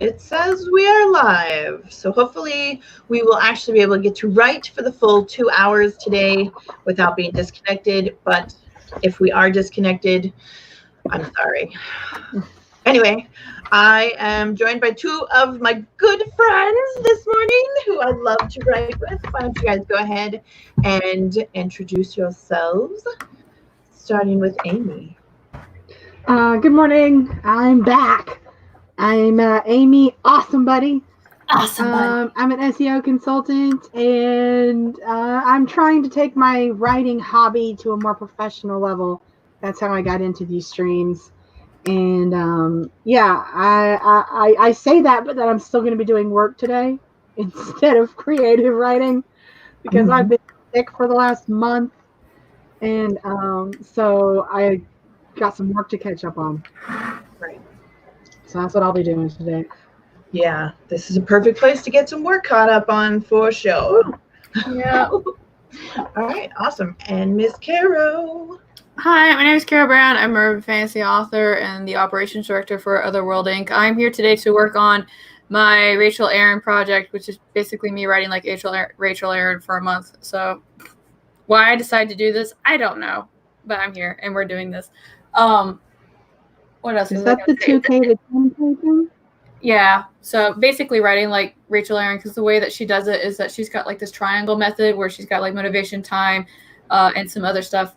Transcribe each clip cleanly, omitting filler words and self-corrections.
It says we are live. So hopefully we will actually be able to get to write for the full 2 hours today without being disconnected. But if we are disconnected, I'm sorry. Anyway, I am joined by two of my good friends this morning who I love to write with. Why don't you guys go ahead and introduce yourselves, starting with Amy. Good morning. I'm back. I'm Amy, awesome buddy. I'm an SEO consultant, and I'm trying to take my writing hobby to a more professional level. That's how I got into these streams. And I say that, but that I'm still going to be doing work today instead of creative writing because I've been sick for the last month, and so I got some work to catch up on. Right. So that's what I'll be doing today. Yeah, this is a perfect place to get some work caught up on for sure. Yeah. All right, awesome. And Miss Caro. Hi, my name is Carol Brown. I'm a urban fantasy author and the operations director for Otherworld Inc. I'm here today to work on my Rachel Aaron project, which is basically me writing like Rachel Aaron for a month. So why I decided to do this, I don't know, but I'm here and we're doing this. What else is that the 2K to 10K thing? Yeah. So basically writing like Rachel Aaron, because the way that she does it is that she's got like this triangle method where she's got like motivation, time, and some other stuff.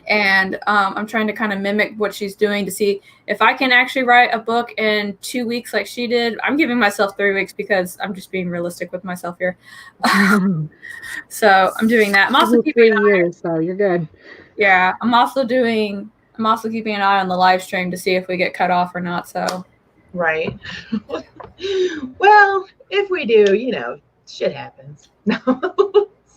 And I'm trying to kind of mimic what she's doing to see if I can actually write a book in 2 weeks like she did. I'm giving myself 3 weeks because I'm just being realistic with myself here. So I'm doing that. I'm also keeping 3 years, so you're good. Yeah. I'm also keeping an eye on the live stream to see if we get cut off or not. So. Right. Well, if we do, shit happens.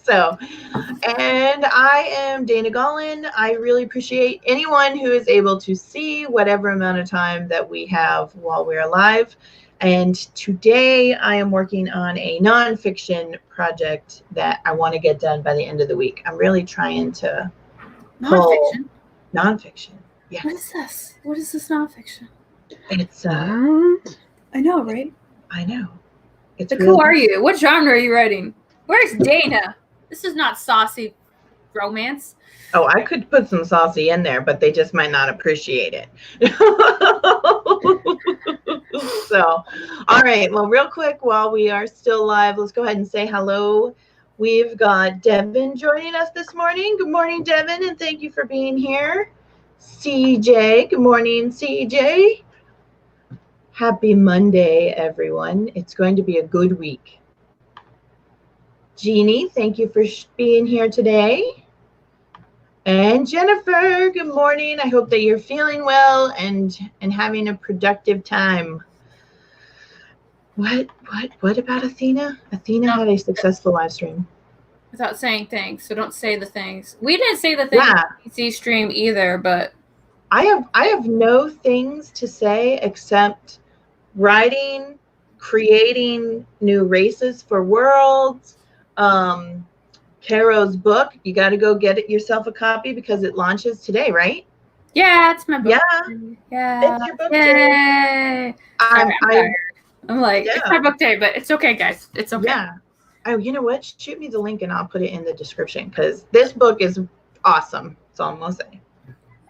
So, and I am Dana Gollin. I really appreciate anyone who is able to see whatever amount of time that we have while we're live. And today I am working on a nonfiction project that I want to get done by the end of the week. I'm really trying to pull nonfiction. Yeah. What is this? What is this nonfiction? It's I know, right? I know. It's who are you? What genre are you writing? Where's Dana? This is not saucy romance. Oh, I could put some saucy in there, but they just might not appreciate it. So, all right. Well, real quick, while we are still live, let's go ahead and say hello. We've got Devin joining us this morning. Good morning, Devin, and thank you for being here. CJ, good morning, CJ. Happy Monday, everyone. It's going to be a good week. Jeannie, thank you for being here today. And Jennifer, good morning. I hope that you're feeling well and having a productive time. What about Athena? Athena had a successful live stream. Without saying things, so don't say the things. We didn't say the things on the PC stream either, but I have no things to say except writing, creating new races for worlds. Caro's book, you got to go get yourself a copy because it launches today, right? Yeah, it's my book. Yeah, it's your book day. I'm like, it's my book day, but it's okay, guys. It's okay. Yeah. Oh, you know what? Shoot me the link and I'll put it in the description because this book is awesome. That's all I'm gonna say.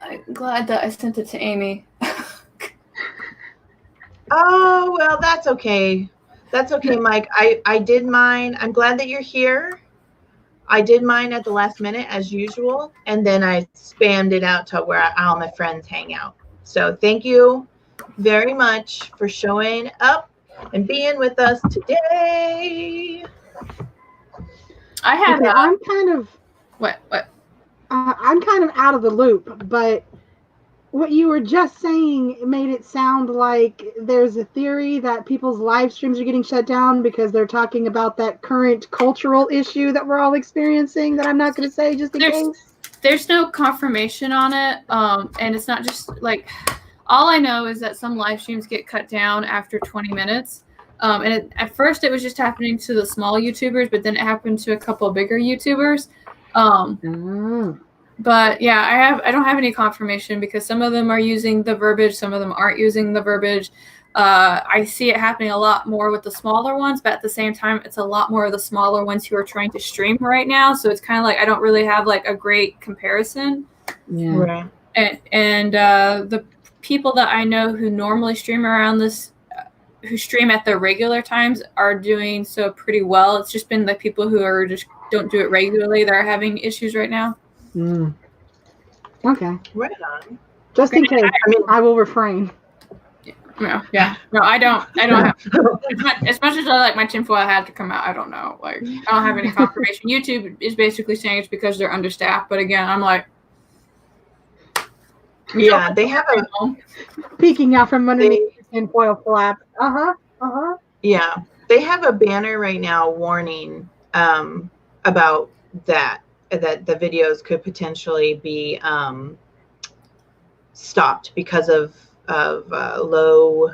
I'm glad that I sent it to Amy. Oh, well, that's okay. That's okay, Mike. I did mine. I'm glad that you're here. I did mine at the last minute as usual, and then I spammed it out to where all my friends hang out. So thank you very much for showing up and being with us today. I have. Okay, I'm kind of what? I'm kind of out of the loop, but what you were just saying made it sound like there's a theory that people's live streams are getting shut down because they're talking about that current cultural issue that we're all experiencing that I'm not going to say just in case. There's no confirmation on it, and it's not just like all I know is that some live streams get cut down after 20 minutes. And at first it was just happening to the small YouTubers, but then it happened to a couple of bigger YouTubers. But yeah, I don't have any confirmation because some of them are using the verbiage, some of them aren't using the verbiage. I see it happening a lot more with the smaller ones, but at the same time, it's a lot more of the smaller ones who are trying to stream right now. So it's kind of like I don't really have like a great comparison. Yeah. Right. And the people that I know who normally stream around this, who stream at their regular times, are doing so pretty well. It's just been the people who are just don't do it regularly that are having issues right now. Mm. Okay. Right on. Just in case, I will refrain. No, yeah, no, I don't have as much as I like my tinfoil hat to come out. I don't know, like I don't have any confirmation. YouTube is basically saying it's because they're understaffed, but again, I'm like, yeah, they have a peeking out from underneath the tinfoil flap. Yeah, they have a banner right now warning about that the videos could potentially be stopped because of low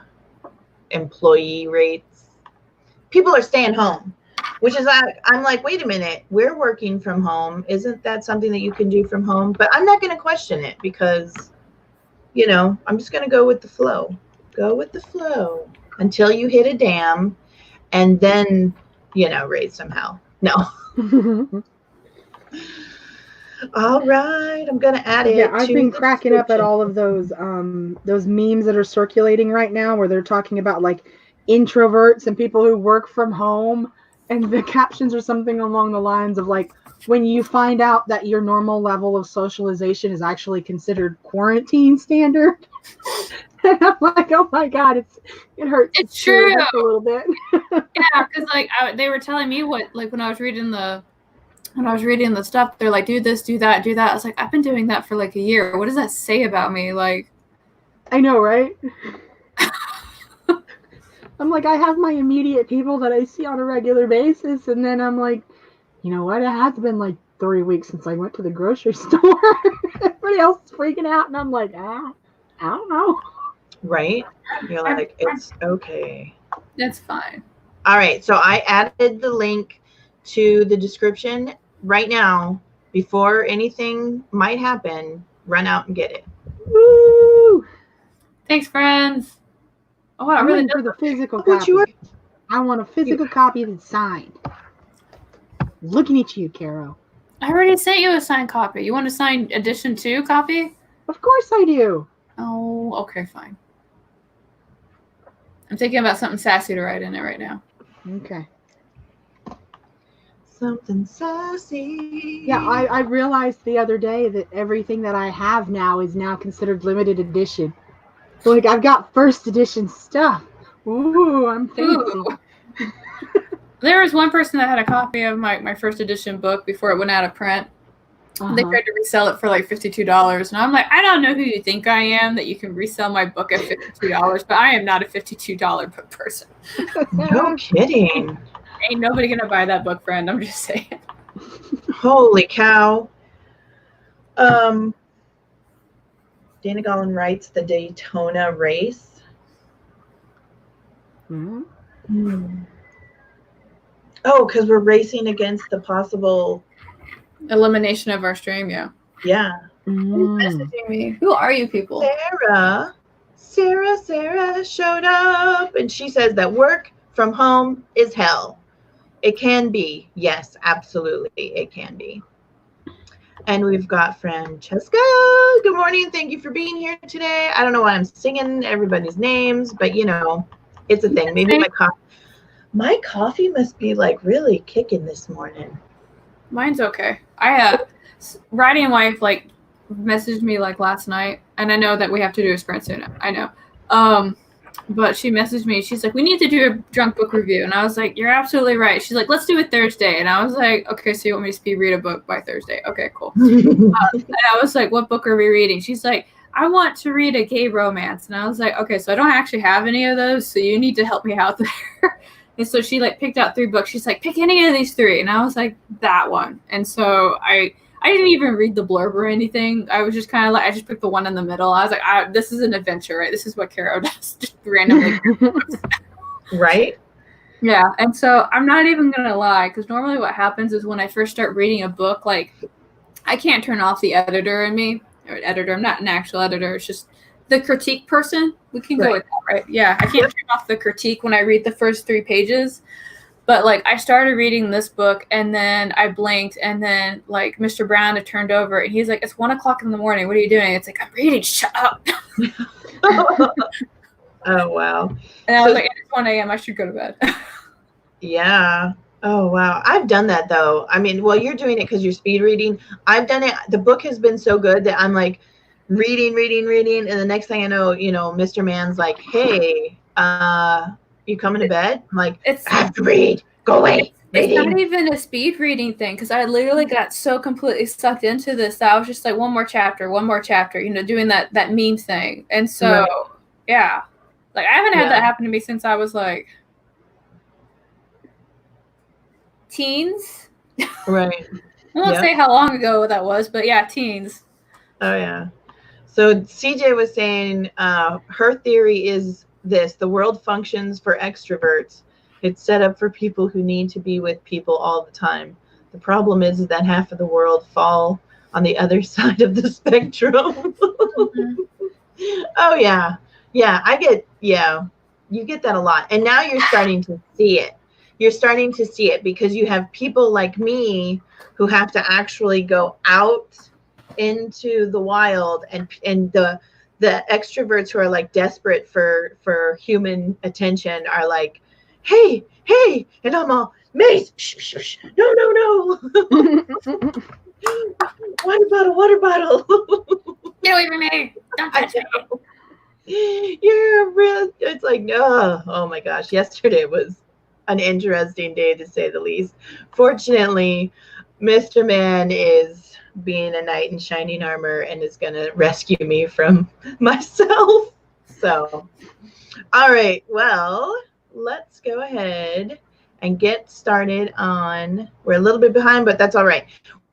employee rates. People are staying home, which is I'm like, wait a minute, we're working from home. Isn't that something that you can do from home? But I'm not going to question it because, you know, I'm just going to go with the flow. Go with the flow until you hit a dam and then, you know, raise some hell. No. All right, I'm gonna add it. Yeah, I've been cracking up at all of those memes that are circulating right now where they're talking about like introverts and people who work from home, and the captions are something along the lines of like, when you find out that your normal level of socialization is actually considered quarantine standard. And I'm like, oh my God, it hurts. It's true a little bit. Yeah, because like they were telling me what, like when I was reading the stuff, they're like, do this, do that, do that. I was like, I've been doing that for like a year. What does that say about me? Like, I know, right? I'm like, I have my immediate people that I see on a regular basis, and then I'm like, you know what? It has been like 3 weeks since I went to the grocery store. Everybody else is freaking out, and I'm like, I don't know. Right? You're like, it's okay. That's fine. All right, so I added the link to the description right now. Before anything might happen, run out and get it. Woo! Thanks, friends. Oh, I'm waiting for the physical copy. I want a physical copy that's signed. Looking at you, Caro. I already sent you a signed copy. You want a signed edition 2 copy? Of course I do. Oh, okay, fine. I'm thinking about something sassy to write in it right now. Okay. Something sassy. Yeah, I realized the other day that everything that I have now is now considered limited edition. Like, I've got first edition stuff. Ooh, I'm fancy. There was one person that had a copy of my first edition book before it went out of print. They tried to resell it for like $52. And I'm like, I don't know who you think I am that you can resell my book at $52, but I am not a $52 book person. No kidding. Ain't nobody going to buy that book, friend. I'm just saying. Holy cow. Dana Gollin writes the Daytona race. Mm-hmm. Oh, because we're racing against the possible elimination of our stream, yeah. Yeah. Who's messaging me? Who are you people? Sarah showed up, and she says that work from home is hell. It can be. Yes, absolutely. It can be. And we've got Francesca. Good morning. Thank you for being here today. I don't know why I'm singing everybody's names, but you know, it's a thing. Maybe my coffee must be like really kicking this morning. Mine's okay. Riding wife like messaged me like last night, and I know that we have to do a sprint soon. I know. But she messaged me. She's like, we need to do a drunk book review. And I was like, you're absolutely right. She's like, let's do it Thursday. And I was like, okay, so you want me to speed read a book by Thursday? Okay, cool. And I was like, what book are we reading? She's like, I want to read a gay romance. And I was like, okay, so I don't actually have any of those, so you need to help me out there. And so she like picked out 3 books. She's like, pick any of these 3. And I was like, that one. And so I didn't even read the blurb or anything. I was just kind of like, I just picked the one in the middle. I was like, this is an adventure, right? This is what Caro does, just randomly. Right? Yeah. And so I'm not even going to lie, because normally what happens is when I first start reading a book, like I can't turn off the editor in me. Or editor, I'm not an actual editor. It's just the critique person. We can go with that, right? Yeah, I can't turn off the critique when I read the first 3 pages. But like I started reading this book and then I blinked and then like Mr. Brown had turned over and he's like, it's 1 o'clock in the morning. What are you doing? It's like, I'm reading. Shut up. Oh, wow. And I was like, it's 1 a.m. I should go to bed. Yeah. Oh, wow. I've done that though. I mean, well, you're doing it because you're speed reading. I've done it. The book has been so good that I'm like reading. And the next thing I know, Mr. Man's like, hey, you coming to bed? I'm like, I have to read. Go away. It's not even a speed reading thing because I literally got so completely sucked into this that I was just like, one more chapter, doing that meme thing. And so, yeah, like I haven't had that happen to me since I was like teens. Right. I won't say how long ago that was, but yeah, teens. Oh, yeah. So CJ was saying her theory is this: the world functions for extroverts. It's set up for people who need to be with people all the time. The problem is that half of the world fall on the other side of the spectrum. Mm-hmm. Oh, yeah. Yeah, you get that a lot. And now you're starting to see it. You're starting to see it because you have people like me who have to actually go out into the wild, and the extroverts who are like desperate for human attention are like, hey, and I'm all, Mace, shh, no. water bottle. Get away from me. Don't touch me. You're real. It's like, no. Oh my gosh. Yesterday was an interesting day to say the least. Fortunately, Mr. Man is being a knight in shining armor and is going to rescue me from myself. So, all right. Well, let's go ahead and get started on, we're a little bit behind, but that's all right.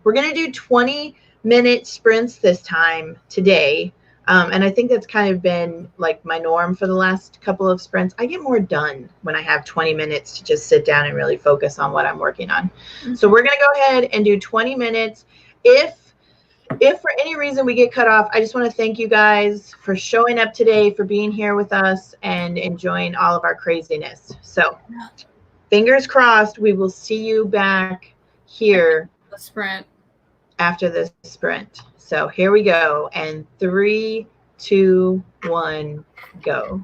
We're going to do 20-minute sprints this time today. And I think that's kind of been like my norm for the last couple of sprints. I get more done when I have 20 minutes to just sit down and really focus on what I'm working on. Mm-hmm. So we're going to go ahead and do 20 minutes. If for any reason we get cut off, I just want to thank you guys for showing up today, for being here with us and enjoying all of our craziness. So fingers crossed, we will see you back here after the sprint. So here we go. And 3, 2, 1, go.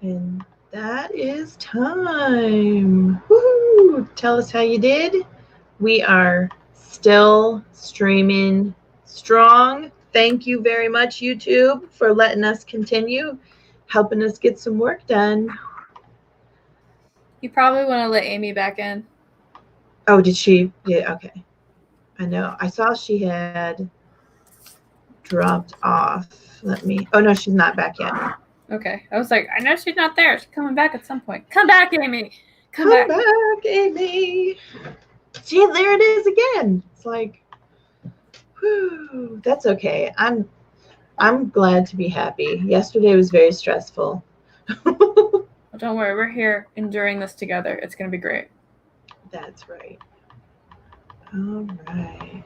And that is time. Woohoo! Tell us how you did. We are still streaming strong. Thank you very much, YouTube, for letting us continue, helping us get some work done. You probably want to let Amy back in. Oh, did she? Yeah, okay. I know. I saw she had dropped off. Oh, no, she's not back yet. Okay. I was like, I know she's not there. She's coming back at some point. Come back, Amy. Come back, Amy. See, there it is again. It's like, whew, that's okay. I'm glad to be happy. Yesterday was very stressful. Well, don't worry. We're here enduring this together. It's going to be great. That's right. All right.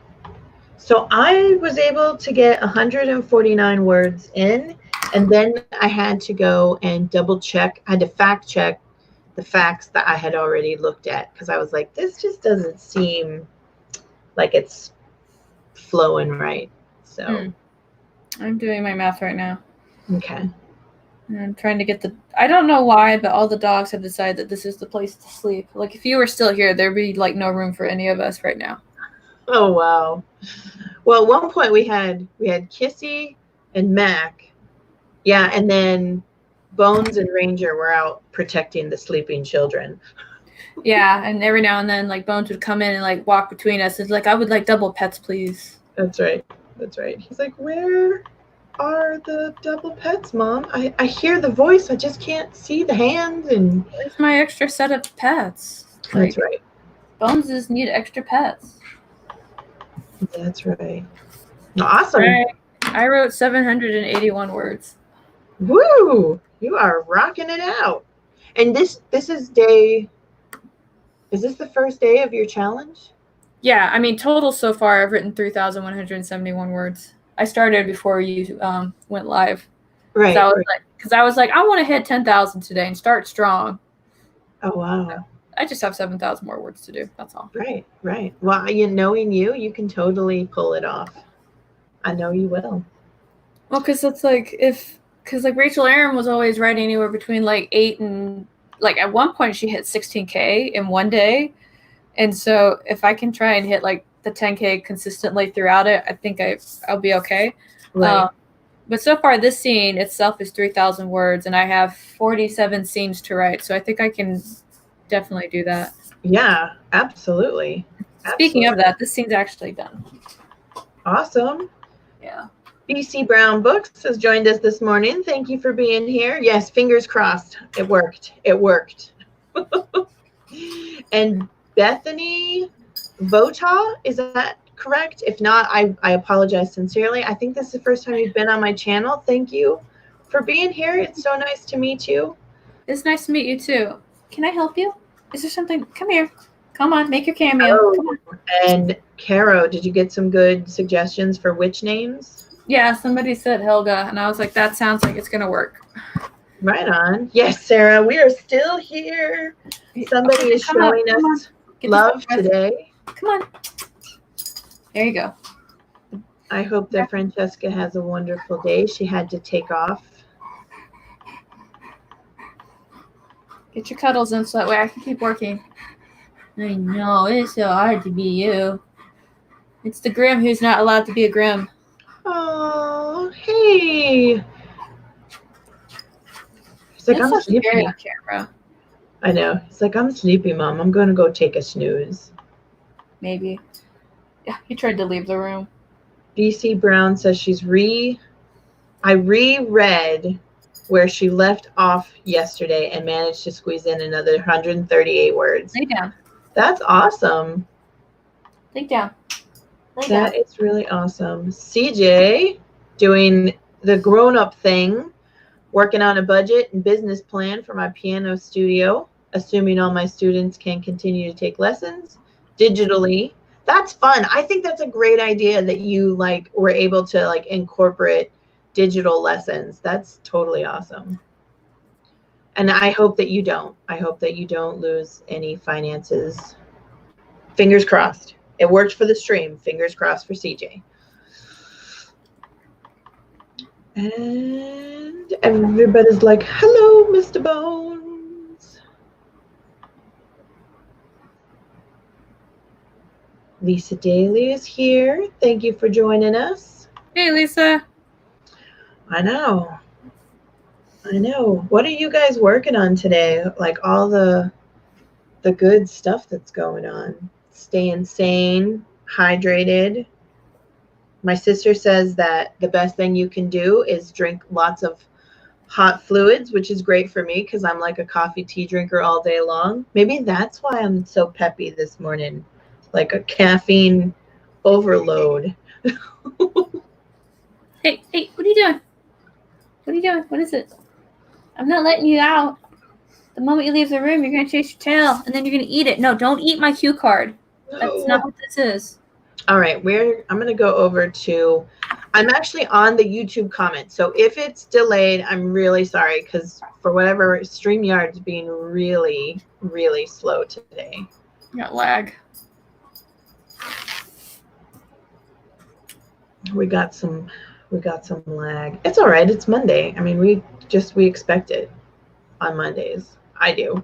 So I was able to get 149 words in, and then I had to go and double check. I had to fact check the facts that I had already looked at, because I was like, this just doesn't seem like it's flowing right. So I'm doing my math right now. Okay. And I'm trying to get I don't know why, but all the dogs have decided that this is the place to sleep. Like, if you were still here, there'd be like no room for any of us right now. Oh, wow. Well, at one point we had Kissy and Mac. Yeah, and then Bones and Ranger were out protecting the sleeping children. Yeah, and every now and then, like, Bones would come in and like walk between us. It's like, I would like double pets, please. That's right. That's right. He's like, where are the double pets, Mom? I hear the voice. I just can't see the hands. And where's my extra set of pets? That's right. Boneses need extra pets. That's right. Awesome. I wrote 781 words. Woo! You are rocking it out. And this is day. Is this the first day of your challenge? Yeah, I mean, total so far, I've written 3,171 words. I started before you went live. Right. Because I was like, I want to hit 10,000 today and start strong. Oh, wow. I just have 7,000 more words to do. That's all. Right, right. Well, knowing you can totally pull it off. I know you will. Well, because it's like, because Rachel Aaron was always writing anywhere between like 8 and, like, at one point she hit 16K in one day. And so if I can try and hit like the 10K consistently throughout it, I think I'll be okay. Right. But so far, this scene itself is 3,000 words, and I have 47 scenes to write. So I think I can definitely do that. Yeah, absolutely. Speaking of that, this scene's actually done. Awesome. Yeah. BC Brown Books has joined us this morning. Thank you for being here. Yes, fingers crossed. It worked. It worked. And Bethany Vota, is that correct? If not, I apologize sincerely. I think this is the first time you've been on my channel. Thank you for being here. It's so nice to meet you. It's nice to meet you too. Can I help you? Is there something? Come here. Come on, make your cameo. Oh, come on. And Caro, did you get some good suggestions for witch names? Yeah, somebody said Helga, and I was like, that sounds like it's going to work. Right on. Yes, Sarah, we are still here. Somebody is showing us love today. Come on. There you go. I hope that Francesca has a wonderful day. She had to take off. Get your cuddles in so that way I can keep working. I know, it's so hard to be you. It's the Grim who's not allowed to be a Grim. Oh, hey. He's like, I'm sleepy. On camera. I know. He's like, I'm sleepy, Mom. I'm going to go take a snooze. Maybe. Yeah, he tried to leave the room. BC Brown says I reread where she left off yesterday and managed to squeeze in another 138 words. Lay down. That's awesome. Lay down. That is really awesome. CJ doing the grown-up thing, working on a budget and business plan for my piano studio, assuming all my students can continue to take lessons digitally. That's fun. I think that's a great idea that you were able to incorporate digital lessons. That's totally awesome. And I hope that you don't. I hope that you don't lose any finances. Fingers crossed. It worked for the stream. Fingers crossed for CJ. And everybody's like, hello, Mr. Bones. Lisa Daly is here. Thank you for joining us. Hey, Lisa. I know. What are you guys working on today? Like all the good stuff that's going on. Staying sane, hydrated. My sister says that the best thing you can do is drink lots of hot fluids, which is great for me because I'm like a coffee tea drinker all day long. Maybe that's why I'm so peppy this morning, like a caffeine overload. Hey, what are you doing? What are you doing? What is it? I'm not letting you out. The moment you leave the room, you're going to chase your tail, and then you're going to eat it. No, don't eat my cue card. That's not what this is. All right, I'm going to go over to, I'm actually on the YouTube comment. So if it's delayed, I'm really sorry because for whatever, StreamYard's being really, really slow today. Got lag. We got some lag. It's all right. It's Monday. I mean, we expect it on Mondays. I do.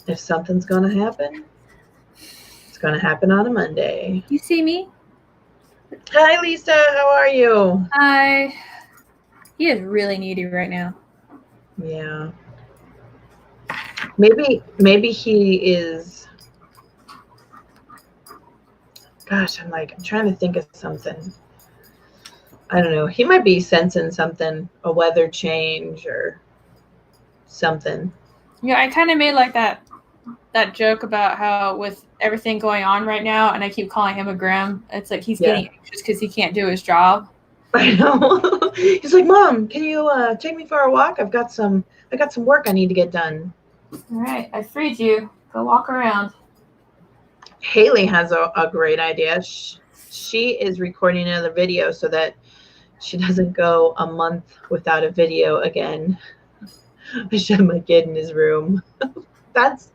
If something's going to happen, it's going to happen on a Monday. You see me? Hi, Lisa. How are you? Hi. He is really needy right now. Yeah. Maybe he is. Gosh, I'm trying to think of something. I don't know. He might be sensing something, a weather change or something. Yeah, I kind of made like that joke about how with everything going on right now, and I keep calling him a Grim, it's like he's getting anxious because he can't do his job. I know. He's like, Mom, can you take me for a walk? I got some work I need to get done. All right, I freed you. Go walk around. Haley has a great idea. She is recording another video so that she doesn't go a month without a video again. I should have my kid in his room. That's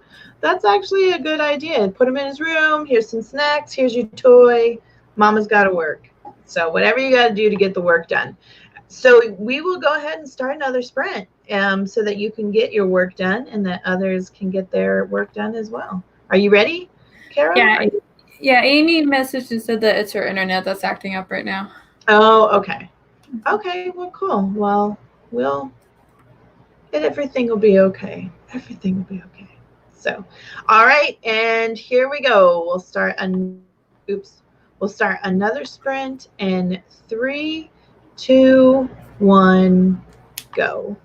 actually a good idea. Put him in his room. Here's some snacks. Here's your toy. Mama's got to work. So whatever you got to do to get the work done. So we will go ahead and start another sprint so that you can get your work done and that others can get their work done as well. Are you ready, Kara? Yeah, Amy messaged and said that it's her internet that's acting up right now. Oh, okay. Okay, well, cool. Well, everything will be okay. Everything will be okay. So, all right, and here we go. We'll start another sprint in 3, 2, 1, go.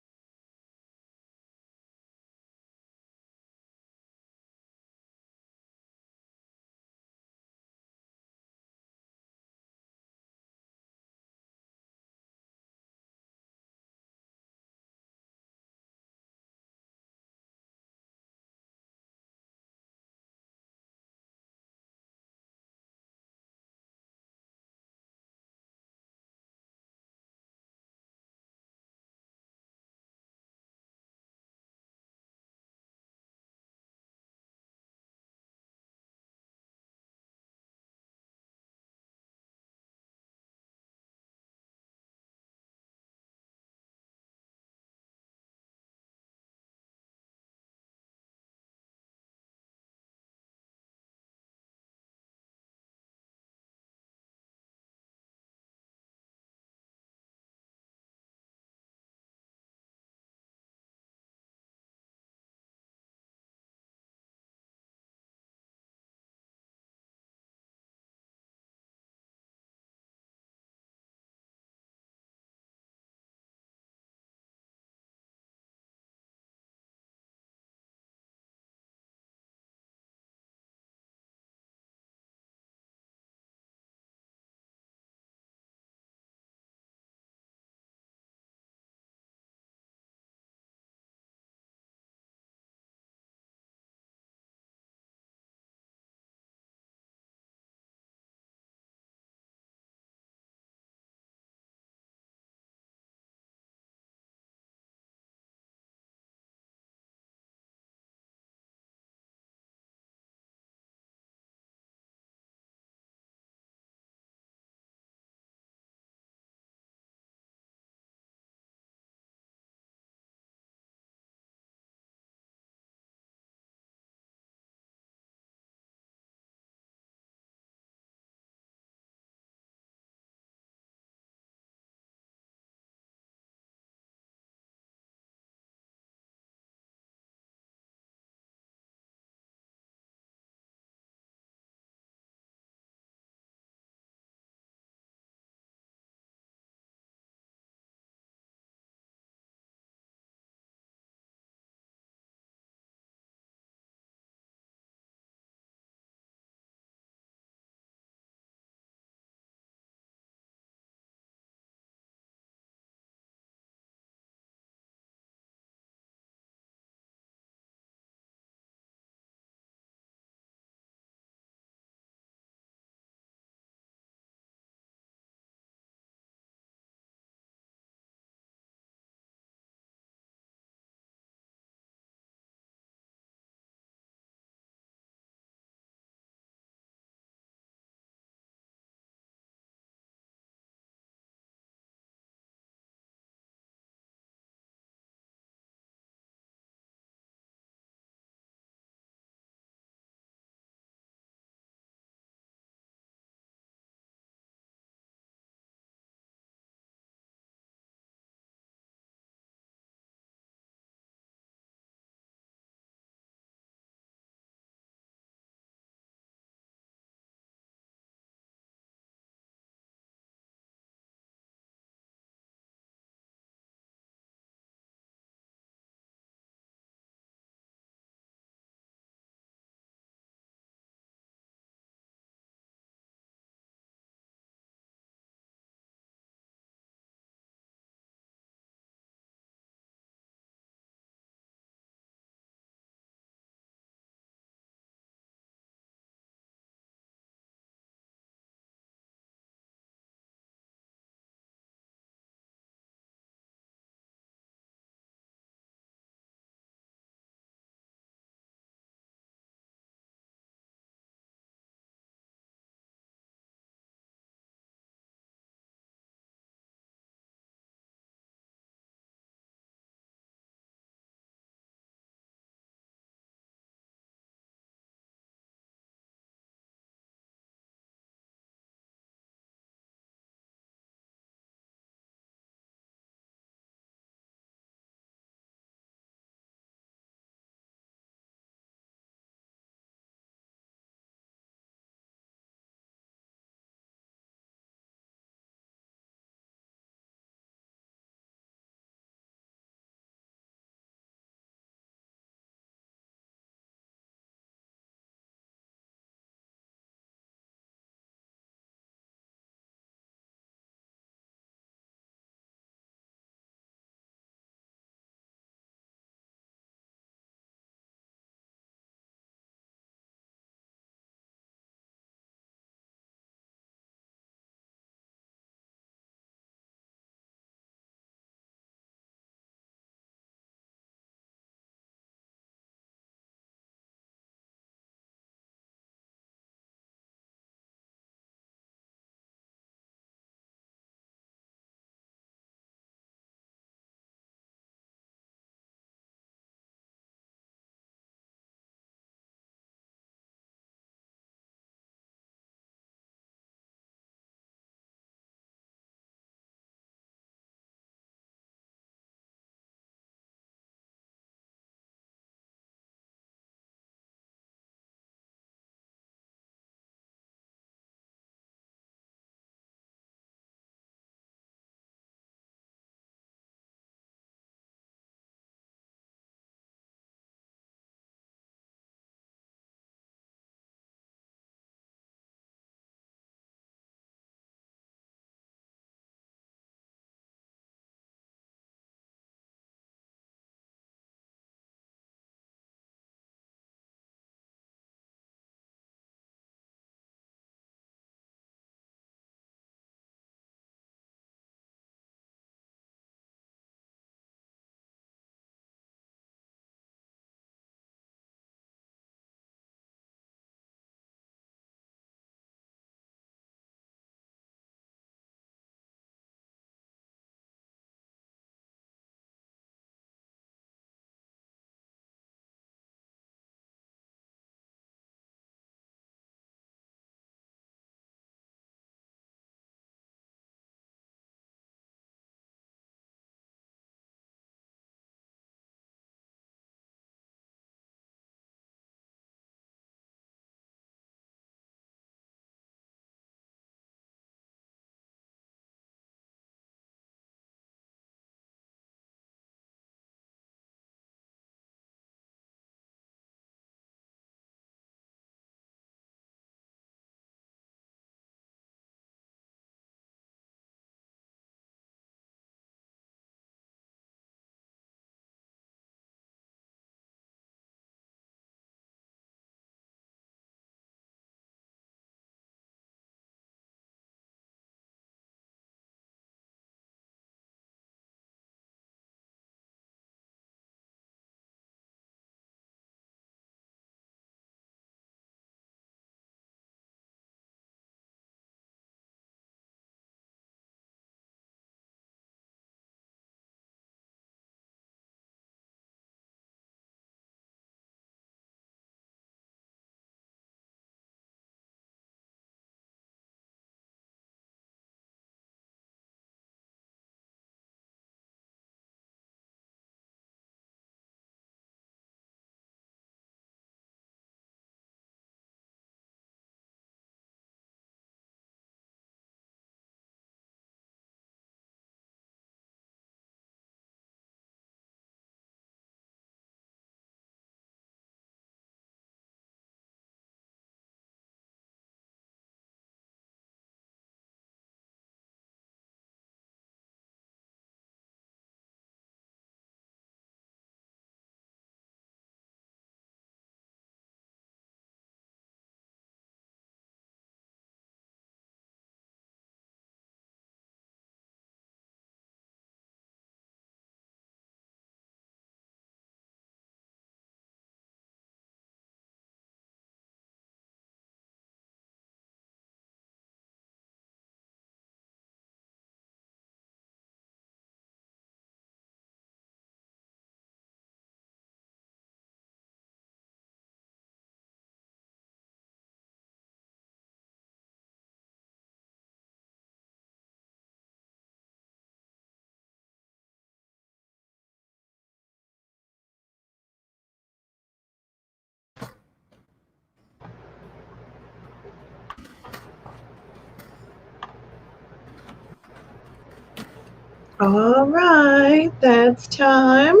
All right, that's time.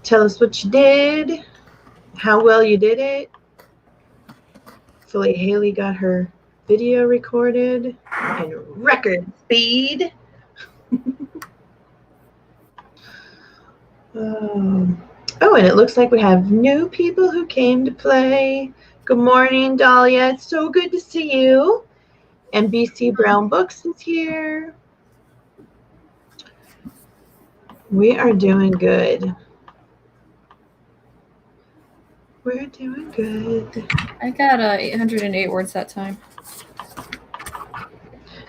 Tell us what you did, how well you did it. Hopefully Haley got her video recorded in record speed. Oh, and it looks like we have new people who came to play. Good morning, Dahlia. It's so good to see you. And BC Brown Books is here. We are doing good. We're doing good. I got 808 words that time.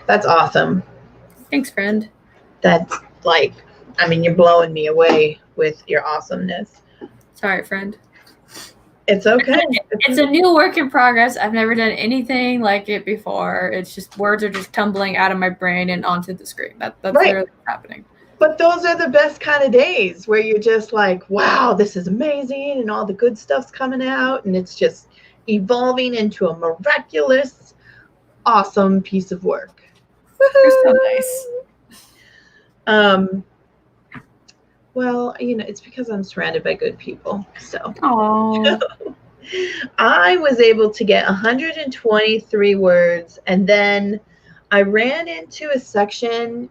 That's awesome. Thanks, friend. That's like, I mean, you're blowing me away with your awesomeness. Sorry, friend. It's okay. It's a new work in progress. I've never done anything like it before. It's just words are just tumbling out of my brain and onto the screen. That's right. Literally what's happening. But those are the best kind of days where you're just like, wow, this is amazing, and all the good stuff's coming out, and it's just evolving into a miraculous, awesome piece of work. You're so nice. Well, it's because I'm surrounded by good people. So I was able to get 123 words, and then I ran into a section.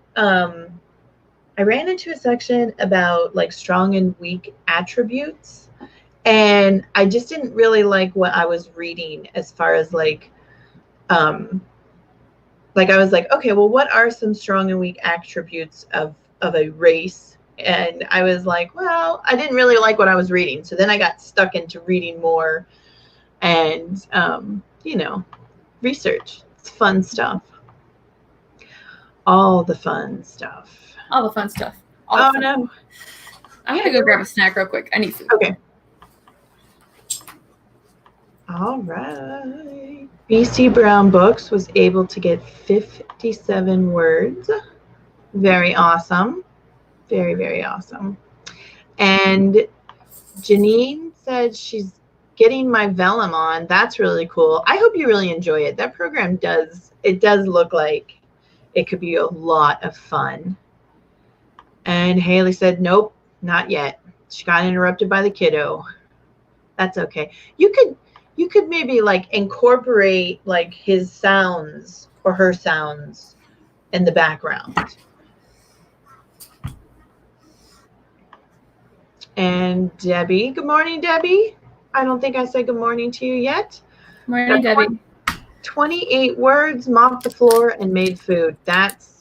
About like strong and weak attributes, and I just didn't really like what I was reading as far as like I was like, okay, well, what are some strong and weak attributes of a race? And I was like, well, I didn't really like what I was reading, so then I got stuck into reading more and research. It's fun stuff. All the fun stuff. All the fun stuff. No. I'm going to go grab a snack real quick. I need food. Okay. All right. BC Brown Books was able to get 57 words. Very awesome. Very, very awesome. And Janine said she's getting my vellum on. That's really cool. I hope you really enjoy it. That program does look like it could be a lot of fun. And Haley said, nope, not yet. She got interrupted by the kiddo. That's okay. You could maybe like incorporate like his sounds or her sounds in the background. And Debbie, good morning, Debbie. I don't think I said good morning to you yet. Morning, Debbie. 28 words, mopped the floor, and made food. That's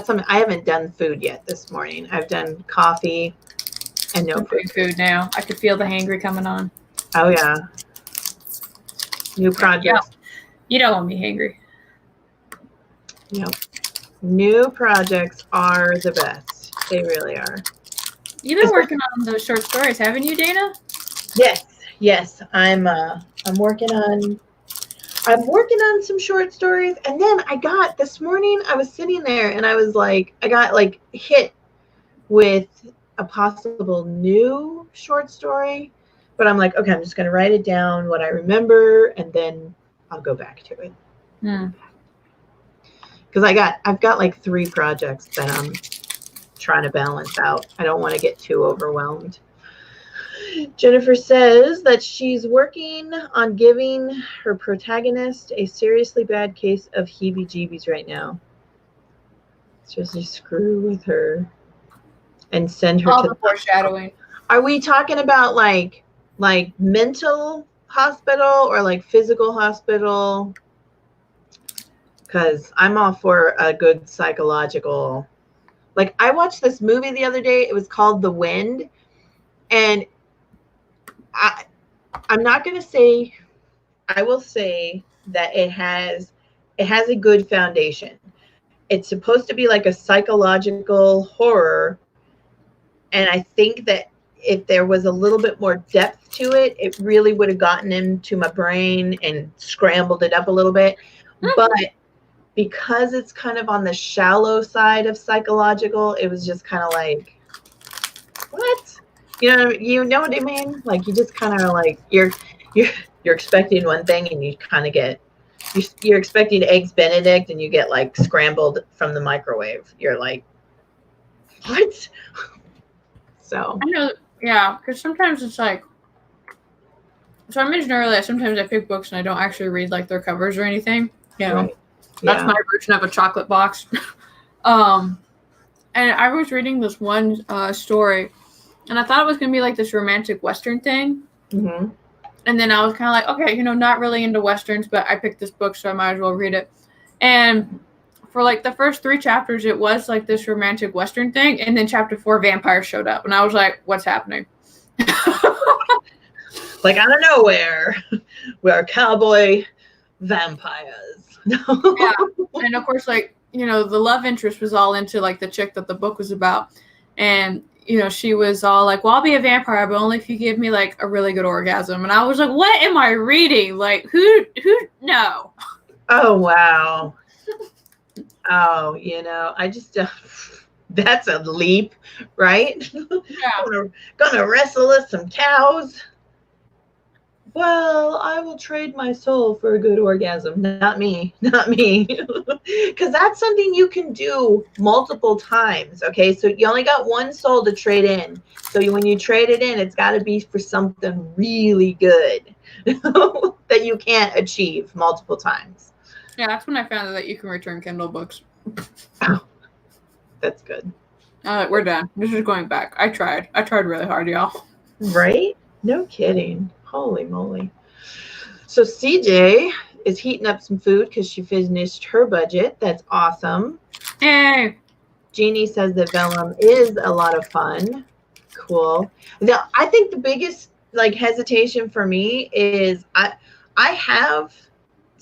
something. I haven't done food yet this morning. I've done coffee and no food now. I could feel the hangry coming on. Oh yeah. New projects. Yeah. You don't want me hangry. Yep. New projects are the best. They really are. You've been working on those short stories, haven't you, Dana? Yes. I'm working on some short stories, and then this morning I was sitting there and I was like, I got like hit with a possible new short story, but I'm like, okay, I'm just going to write it down, what I remember, and then I'll go back to it. Because I've got like 3 projects that I'm trying to balance out. I don't want to get too overwhelmed. Jennifer says that she's working on giving her protagonist a seriously bad case of heebie-jeebies right now. So just screw with her and send her to the foreshadowing. Are we talking about like mental hospital or like physical hospital? Because I'm all for a good psychological. Like I watched this movie the other day. It was called The Wind, and I'm not going to say, I will say that it has a good foundation. It's supposed to be like a psychological horror. And I think that if there was a little bit more depth to it, it really would have gotten into my brain and scrambled it up a little bit. But because it's kind of on the shallow side of psychological, it was just kind of like, what? You know what I mean? Like you just kind of like you're expecting one thing and you kind of get you're expecting eggs Benedict and you get like scrambled from the microwave. You're like, what? So I know, yeah, because sometimes it's like, so I mentioned earlier, sometimes I pick books and I don't actually read like their covers or anything. You know, right. that's my version of a chocolate box. And I was reading this one story, and I thought it was gonna be like this romantic Western thing. Mm-hmm. And then I was kind of like, okay, not really into Westerns, but I picked this book, so I might as well read it. And for like the first 3 chapters, it was like this romantic Western thing. And then chapter 4, vampires showed up. And I was like, what's happening? Like out of nowhere, we're cowboy vampires. Yeah. And of course, like, the love interest was all into like the chick that the book was about. And, she was all like, well, I'll be a vampire, but only if you give me like a really good orgasm. And I was like, what am I reading? Like, who, no. Oh, wow. Oh, I just, that's a leap, right? Yeah. Gonna wrestle with some cows. Well, I will trade my soul for a good orgasm. Not me. Because that's something you can do multiple times. Okay, so you only got one soul to trade in. So when you trade it in, it's got to be for something really good that you can't achieve multiple times. Yeah, that's when I found out that you can return Kindle books. Oh, that's good. We're done. This is going back. I tried really hard, y'all. Right? No kidding. Holy moly. So CJ is heating up some food because she finished her budget. That's awesome. Yay. Jeannie says that vellum is a lot of fun. Cool. Now, I think the biggest hesitation for me is I have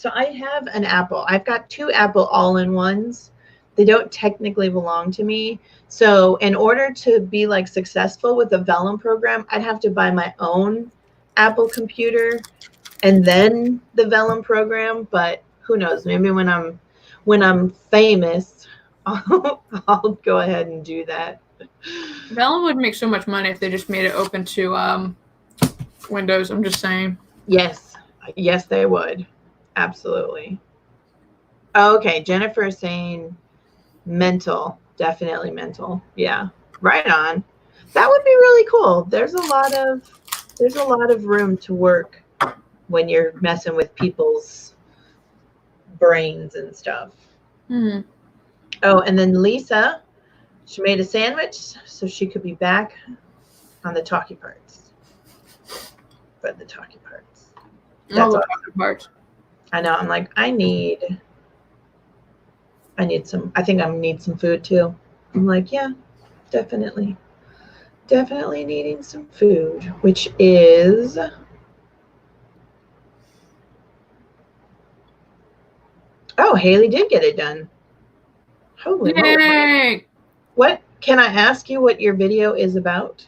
an Apple. I've got 2 Apple all-in-ones. They don't technically belong to me. So in order to be successful with the vellum program, I'd have to buy my own Apple computer and then the vellum program. But who knows? Maybe when I'm famous, I'll go ahead and do that. Vellum would make so much money if they just made it open to Windows. I'm just saying. Yes, they would. Absolutely. Okay, Jennifer is saying mental, definitely mental. Yeah, right on. That would be really cool. There's a lot of room to work when you're messing with people's brains and stuff. Mm-hmm. Oh, and then Lisa, she made a sandwich so she could be back on the talkie parts. But the talkie parts. That's awesome. Talkie parts. I know. I'm like, I need some. I think I need some food too. I'm like, yeah, definitely needing some food, which is Haley did get it done. Holy moly. What can I ask you what your video is about?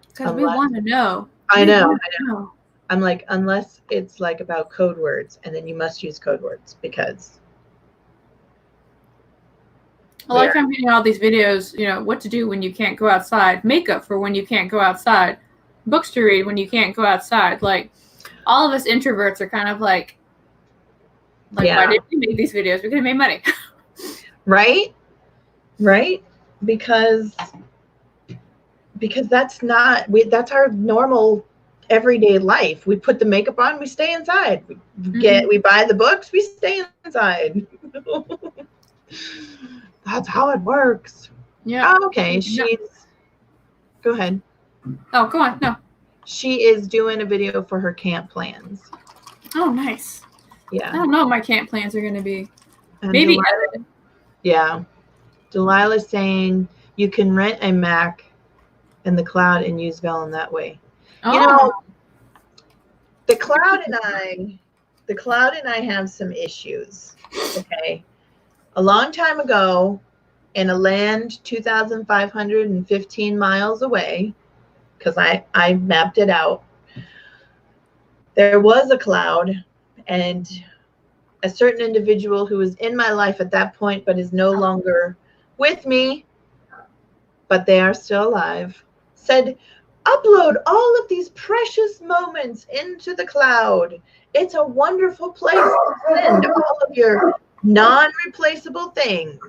Because we want to know. I know. I'm like, unless it's about code words, and then you must use code words because. I like I'm getting all these videos, what to do when you can't go outside, makeup for when you can't go outside, books to read when you can't go outside. Like, all of us introverts are kind of like why did we make these videos? We could have made money. Right? Because that's that's our normal everyday life. We put the makeup on, we stay inside. We buy the books, we stay inside. That's how it works. Yeah. Oh, okay. Go ahead. Oh, go on. No. She is doing a video for her camp plans. Oh, nice. Yeah. I don't know what my camp plans are going to be. Maybe edit. Yeah. Delilah's saying you can rent a Mac in the cloud and use vellum that way. Oh. The cloud and I have some issues. Okay. A long time ago, in a land 2,515 miles away, because I mapped it out, there was a cloud, and a certain individual who was in my life at that point but is no longer with me, but they are still alive, said, upload all of these precious moments into the cloud. It's a wonderful place to send all of your non-replaceable things.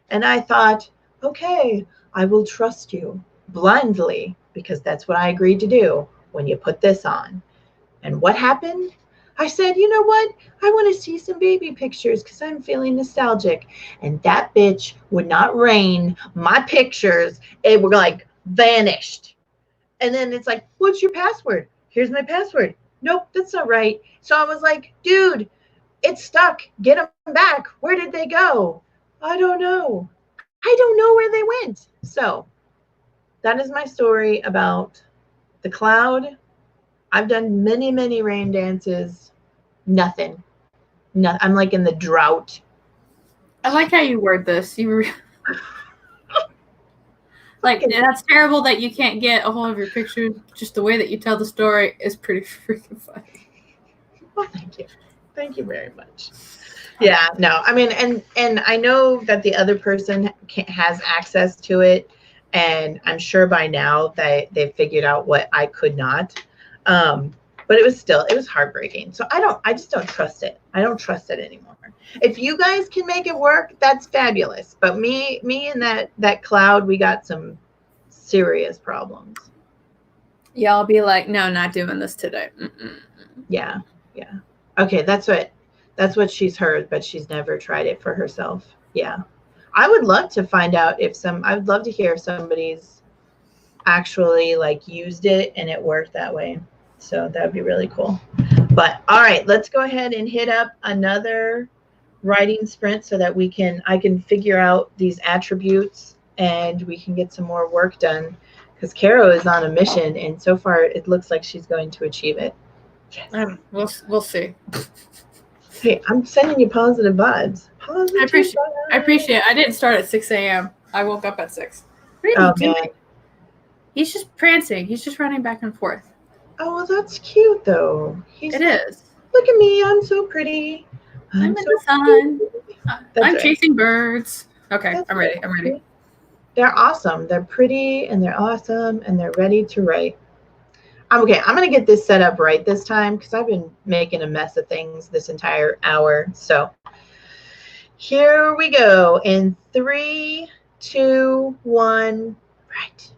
And I thought, okay, I will trust you blindly because that's what I agreed to do when you put this on. And what happened? I said, you know what? I want to see some baby pictures because I'm feeling nostalgic. And that bitch would not rain my pictures. It were like vanished. And then it's like, what's your password? Here's my password. Nope, that's not right. So I was like, dude, it's stuck. Get them back. Where did they go? I don't know. I don't know where they went. So that is my story about the cloud. I've done many, many rain dances. Nothing. No, I'm like in the drought. I like how you word this. Like, that's terrible that you can't get a hold of your pictures. Just the way that you tell the story is pretty freaking funny. Well, thank you. Thank you very much. Yeah, no, I mean, and I know that the other person has access to it, and I'm sure by now that they've figured out what I could not. But it was heartbreaking. So I just don't trust it. I don't trust it anymore. If you guys can make it work, that's fabulous. But me and that cloud, we got some serious problems. Yeah, I'll be like, no, not doing this today. Mm-mm. Yeah. Okay, that's what she's heard, but she's never tried it for herself. Yeah. I would love to find out I would love to hear if somebody's actually like used it and it worked that way. So that would be really cool. But all right, let's go ahead and hit up another writing sprint so that I can figure out these attributes and we can get some more work done because Caro is on a mission and so far it looks like she's going to achieve it. Yes. We'll see. Hey, I'm sending you positive vibes. I appreciate it. I didn't start at 6 a.m. I woke up at 6. What are you doing? Man. He's just prancing. He's just running back and forth. Oh, well, that's cute, though. It is. Look at me. I'm so pretty. I'm in the sun. I'm right. chasing birds. Okay, That's I'm ready. I'm ready. They're awesome. They're pretty, and they're awesome, and they're ready to write. Okay, I'm going to get this set up right this time because I've been making a mess of things this entire hour. So here we go. In 3, 2, 1, write.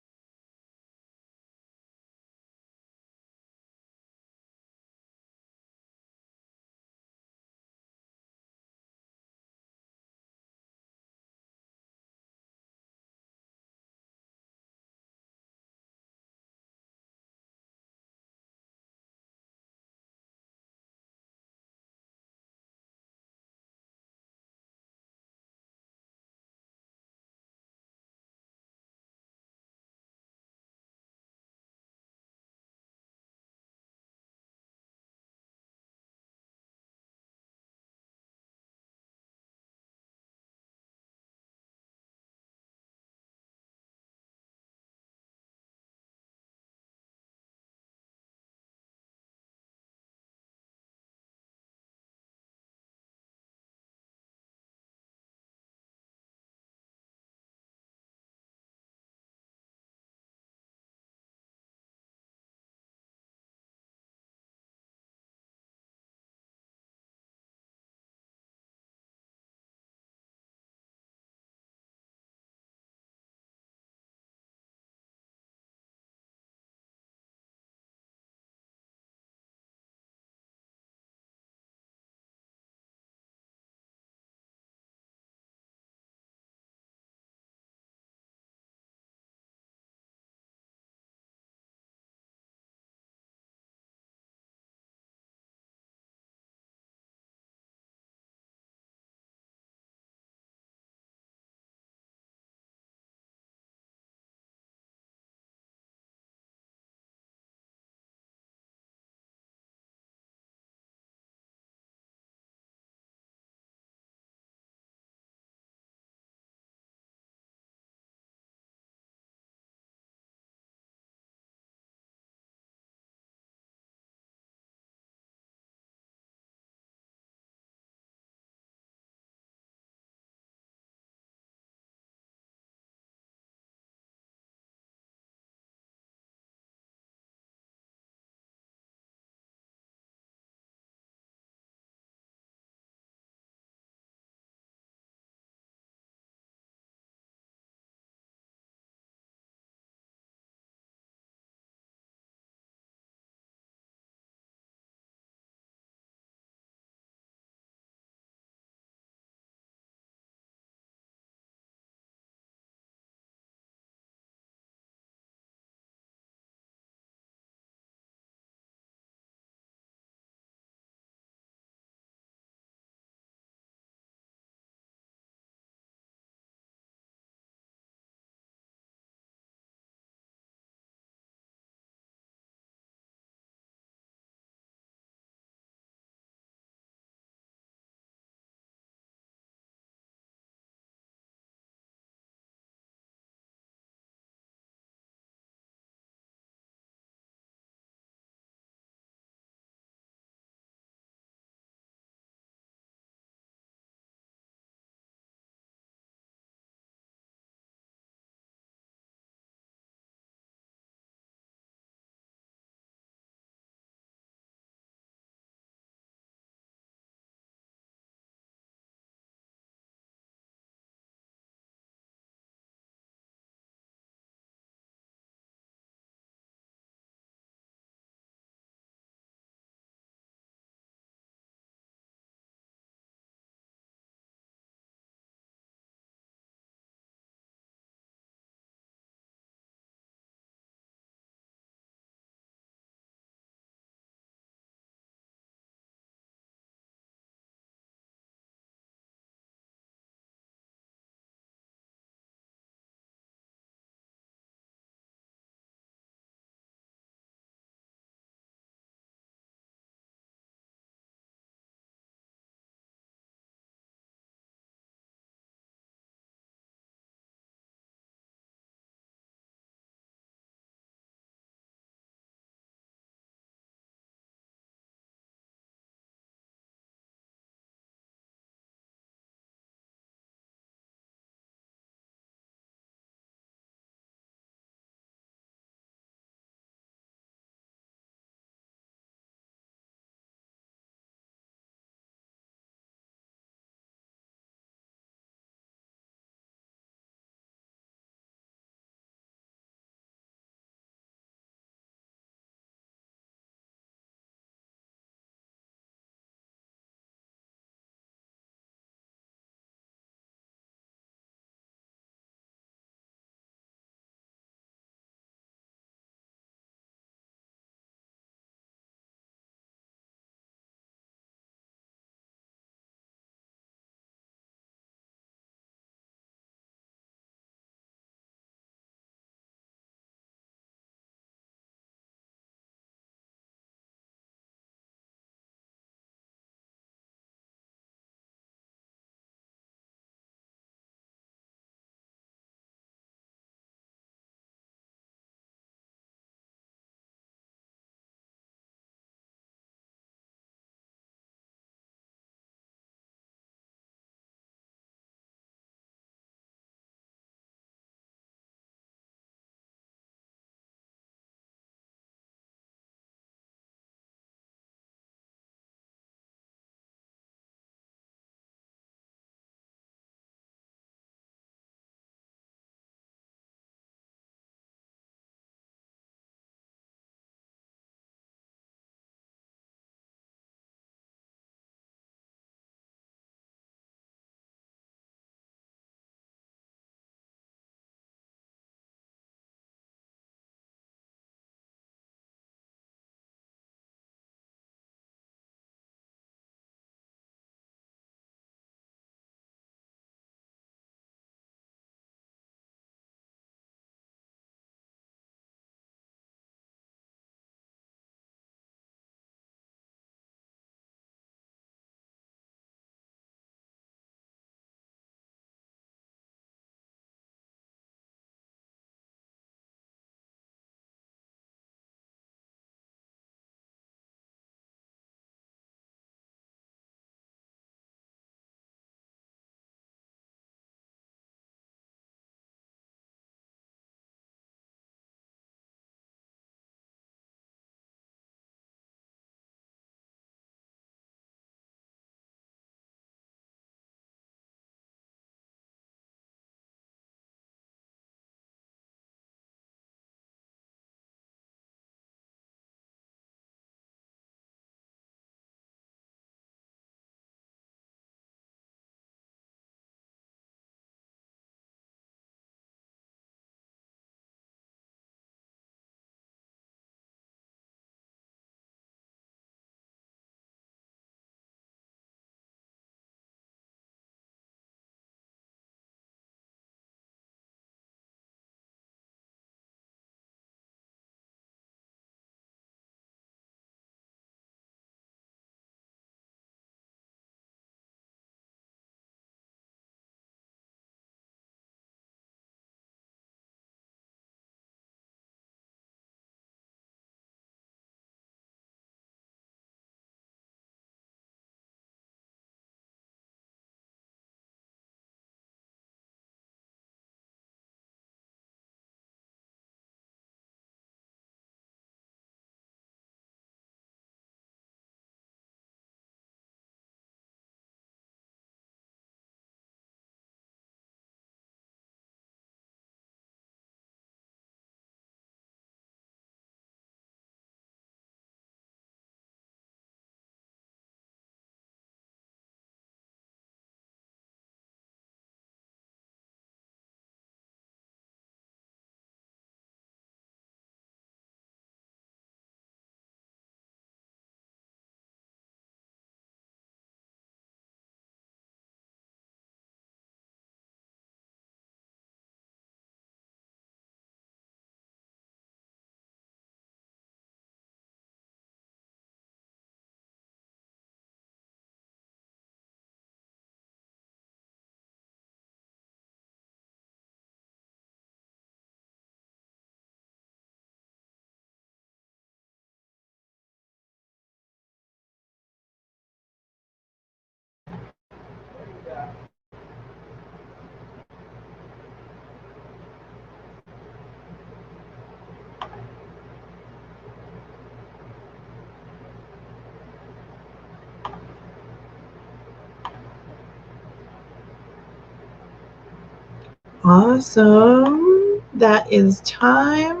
Awesome. That is time.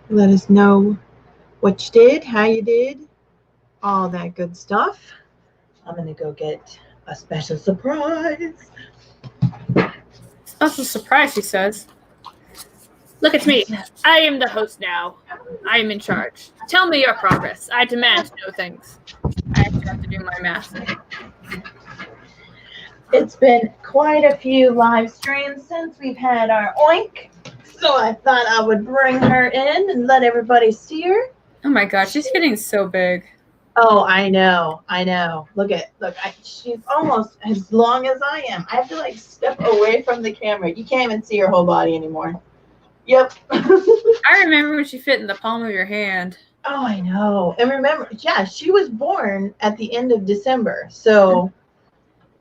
Let us know what you did, how you did, all that good stuff. I'm going to go get a special surprise. Special surprise, she says. Look at me. I am the host now. I am in charge. Tell me your progress. I demand to know things. I actually have to do my math. It's been quite a few live streams since we've had our Oink, so I thought I would bring her in and let everybody see her. Oh my gosh, she's getting so big. Oh, I know. Look, she's almost as long as I am. I have to like step away from the camera. You can't even see her whole body anymore. Yep. I remember when she fit in the palm of your hand. Oh, I know. And remember, yeah, she was born at the end of December. So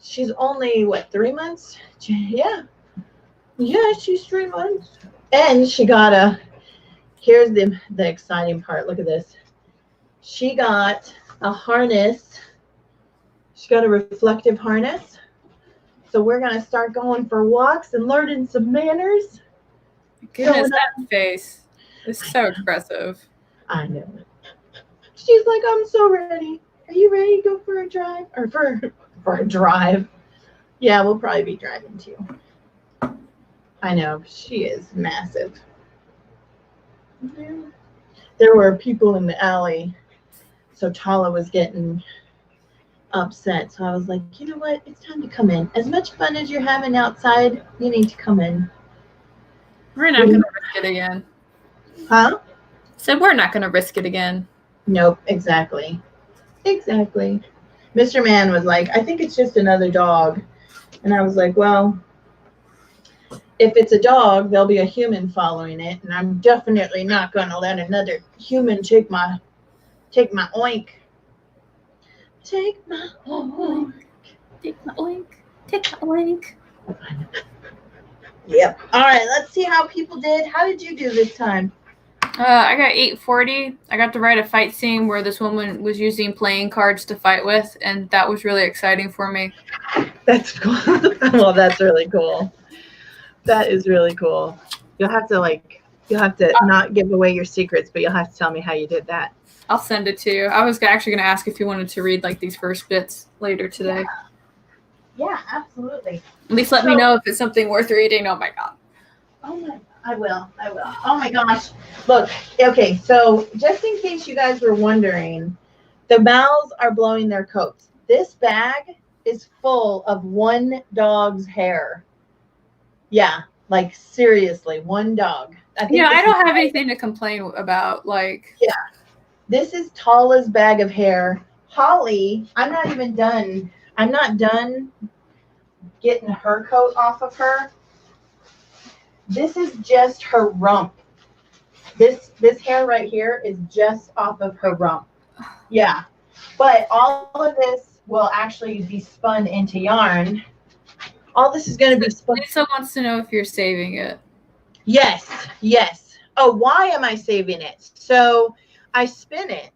she's only, 3 months? Yeah. Yeah, she's 3 months. And she got here's the exciting part. Look at this. She got a harness. She got a reflective harness. So we're going to start going for walks and learning some manners. Goodness, that face is so expressive. I know. She's like, I'm so ready. Are you ready to go for a drive? Or for a drive? Yeah, we'll probably be driving too. I know. She is massive. There were people in the alley. So Tala was getting upset. So I was like, you know what? It's time to come in. As much fun as you're having outside, you need to come in. We're not going to risk it again. Huh? Said we're not going to risk it again. Nope, exactly. Mr. Man was like, I think it's just another dog. And I was like, well, if it's a dog, there'll be a human following it. And I'm definitely not going to let another human take my oink. Take my oink. Take my oink. Take my oink. Yep. All right, let's see how people did. How did you do this time? I got 840. I got to write a fight scene where this woman was using playing cards to fight with, and that was really exciting for me. That's cool. Well, that's really cool. That is really cool. You'll have to not give away your secrets, but you'll have to tell me how you did that. I'll send it to you. I was actually going to ask if you wanted to read like these first bits later today. Yeah, absolutely. At least let me know if it's something worth reading. Oh my God. Oh my, I will. Oh my gosh. Look, okay, so just in case you guys were wondering, the mouths are blowing their coats. This bag is full of one dog's hair. Yeah, like seriously, one dog. I don't have anything to complain about. Like, yeah, this is Tala's bag of hair. Holly, I'm not even done. I'm not done getting her coat off of her. This is just her rump. This hair right here is just off of her rump. Yeah, but all of this will actually be spun into yarn. All this is going to be spun. Lisa wants to know if you're saving it. Yes. Oh, why am I saving it? So I spin it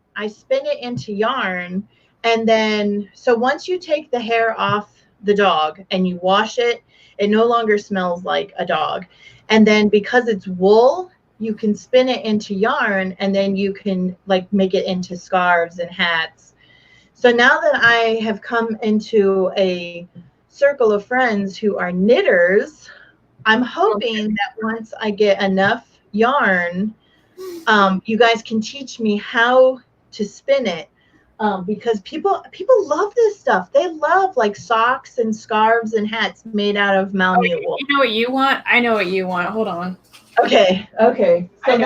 into yarn. And then, so once you take the hair off the dog and you wash it, it no longer smells like a dog. And then because it's wool, you can spin it into yarn and then you can like make it into scarves and hats. So now that I have come into a circle of friends who are knitters, I'm hoping that once I get enough yarn, you guys can teach me how to spin it. Because people love this stuff. They love like socks and scarves and hats made out of Malamute wool. You know what you want? I know what you want. Hold on. Okay. So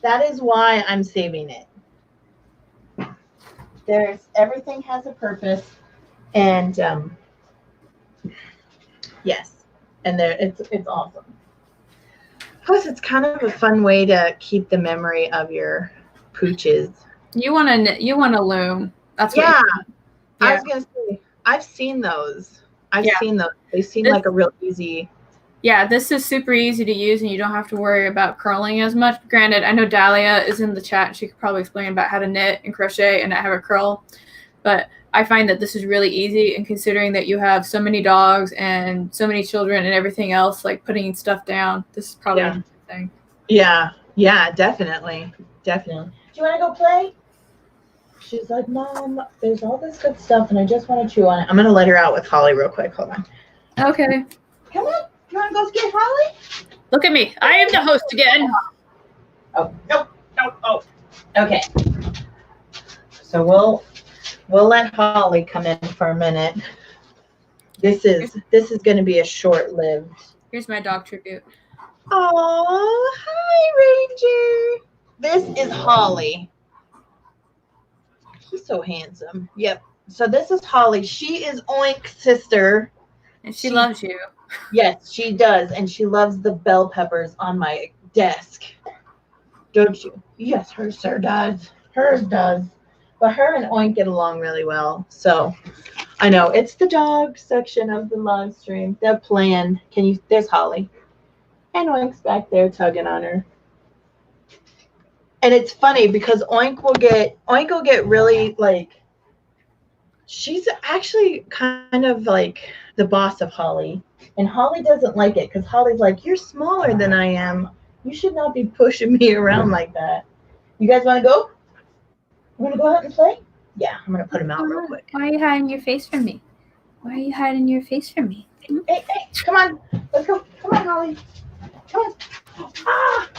that is why I'm saving it. Everything has a purpose, and yes, and it's awesome. Plus, it's kind of a fun way to keep the memory of your pooches. You want a loom. That's what. Yeah. I was gonna say I've seen those. They seem like a real easy. Yeah, this is super easy to use, and you don't have to worry about curling as much. Granted, I know Dahlia is in the chat. She could probably explain about how to knit and crochet and not have a curl. But I find that this is really easy, and considering that you have so many dogs and so many children and everything else, like putting stuff down, this is probably a thing. Yeah, definitely. Definitely. Do you want to go play? She's like, Mom, there's all this good stuff and I just want to chew on it. I'm going to let her out with Holly real quick. Hold on. Okay. Come on. You want to go get Holly? Look at me. I am the host again. Oh, nope. Oh. Okay. So we'll let Holly come in for a minute. This is going to be a short-lived. Here's my dog tribute. Oh, hi, Ranger. This is Holly. He's so handsome. Yep. So this is Holly. She is Oink's sister. And she loves you. Yes, she does. And she loves the bell peppers on my desk. Don't you? Yes, hers sure does. Hers does. But her and Oink get along really well. So I know it's the dog section of the live stream. They're playing. There's Holly. And Oink's back there tugging on her. And it's funny because Oink will get really like, she's actually kind of like the boss of Holly. And Holly doesn't like it because Holly's like, you're smaller than I am. You should not be pushing me around like that. You guys want to go? You want to go out and play? Yeah, I'm going to put him out real quick. Why are you hiding your face from me? Hey, come on. Let's go. Come on, Holly. Come on. Ah!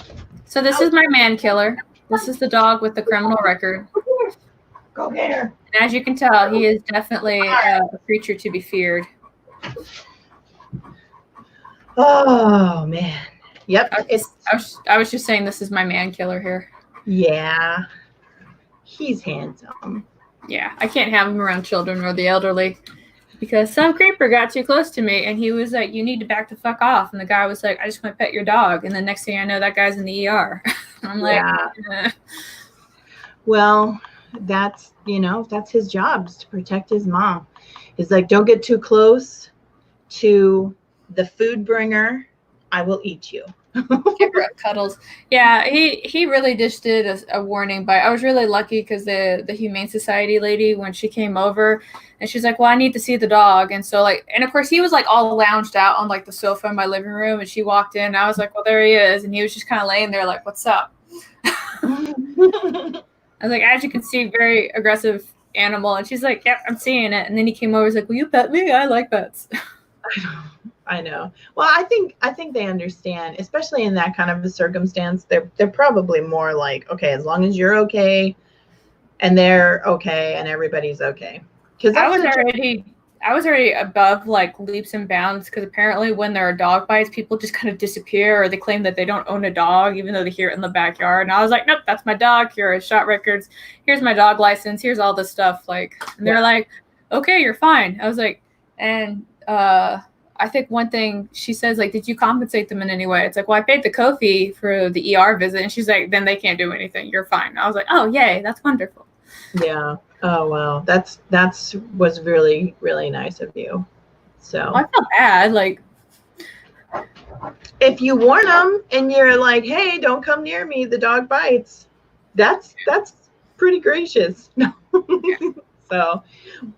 So this is my man killer. This is the dog with the criminal record. Go get her. And as you can tell, he is definitely a creature to be feared. Oh, man. Yep. I was just saying this is my man killer here. Yeah. He's handsome. Yeah, I can't have him around children or the elderly because some creeper got too close to me and he was like, you need to back the fuck off. And the guy was like, I just want to pet your dog. And the next thing I know, that guy's in the ER. I'm like, Well, that's his job, is to protect his mom. He's like, don't get too close to the food bringer. I will eat you. Give her up cuddles. Yeah, he really just did a warning bite. I was really lucky because the Humane Society lady, when she came over and she's like, well, I need to see the dog. And so and of course he was like all lounged out on like the sofa in my living room, and she walked in and I was like, well, there he is. And he was just kind of laying there like, what's up? I was like, as you can see, very aggressive animal. And she's like, yep, I'm seeing it. And then he came over, he's like, will you pet me? I like pets. I know. Well, I think they understand, especially in that kind of a circumstance. They're probably more like, okay, as long as you're okay and they're okay and everybody's okay. Because I was already above like leaps and bounds, because apparently when there are dog bites, people just kind of disappear or they claim that they don't own a dog even though they hear it in the backyard. And I was like, nope, that's my dog. Here are his shot records. Here's my dog license. Here's all this stuff. Like, and they're like, okay, you're fine. I was like, and I think one thing she says, like, did you compensate them in any way? It's like, well, I paid the co-fee for the ER visit. And she's like, then they can't do anything. You're fine. I was like, oh, yay. That's wonderful. Yeah. Oh, wow. That's was really, really nice of you. So I felt bad. Like, if you warn them and you're like, hey, don't come near me, the dog bites, that's pretty gracious. So,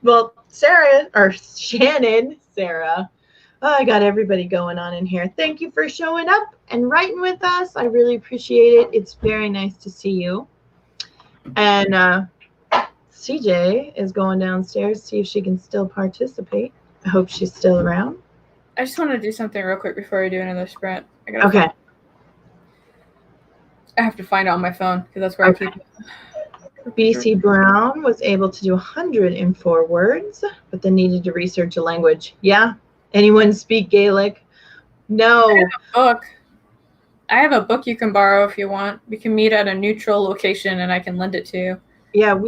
well, Sarah, I got everybody going on in here. Thank you for showing up and writing with us. I really appreciate it. It's very nice to see you. And CJ is going downstairs to see if she can still participate. I hope she's still around. I just want to do something real quick before I do another sprint. Okay. I have to find it on my phone because that's where I keep it. BC Brown was able to do 104 words, but then needed to research a language. Yeah. Anyone speak Gaelic? No. I have a book you can borrow if you want. We can meet at a neutral location and I can lend it to you. Yeah,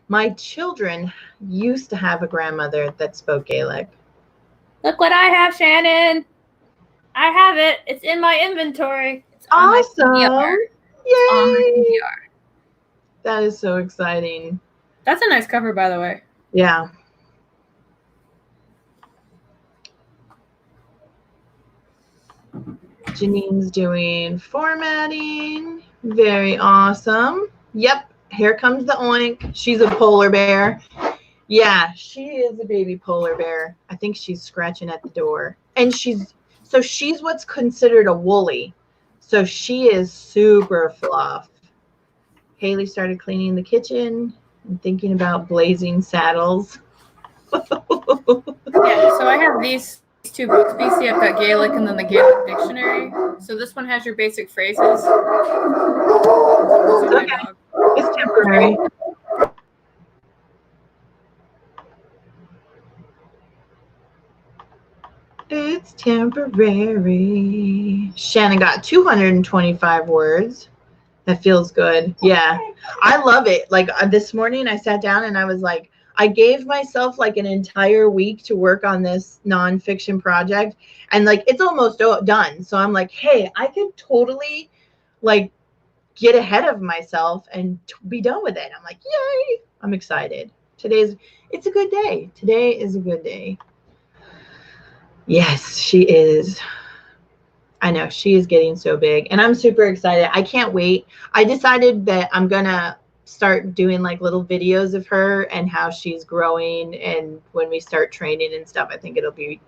my children used to have a grandmother that spoke Gaelic. Look what I have, Shannon. I have it. It's in my inventory. It's awesome. On my Yay. That is so exciting. That's a nice cover, by the way. Yeah. Janine's doing formatting. Very awesome. Yep. here comes the Oink. She's a polar bear. Yeah, she is a baby polar bear. I think she's scratching at the door. And she's what's considered a woolly. So she is super fluff. Haley started cleaning the kitchen and thinking about blazing saddles. Yeah, so I have these two books, BCF Gaelic and then the Gaelic Dictionary. So this one has your basic phrases. Okay. It's temporary. It's temporary. Shannon got 225 words. That feels good. Yeah. I love it. Like this morning I sat down and I was like, I gave myself like an entire week to work on this nonfiction project. And like, it's almost done. So I'm like, hey, I could totally like get ahead of myself and be done with it. I'm like, yay. I'm excited. It's a good day. Today is a good day. Yes, she is. I know she is getting so big and I'm super excited. I can't wait. I decided that I'm going to start doing like little videos of her and how she's growing. And when we start training and stuff, I think it'll be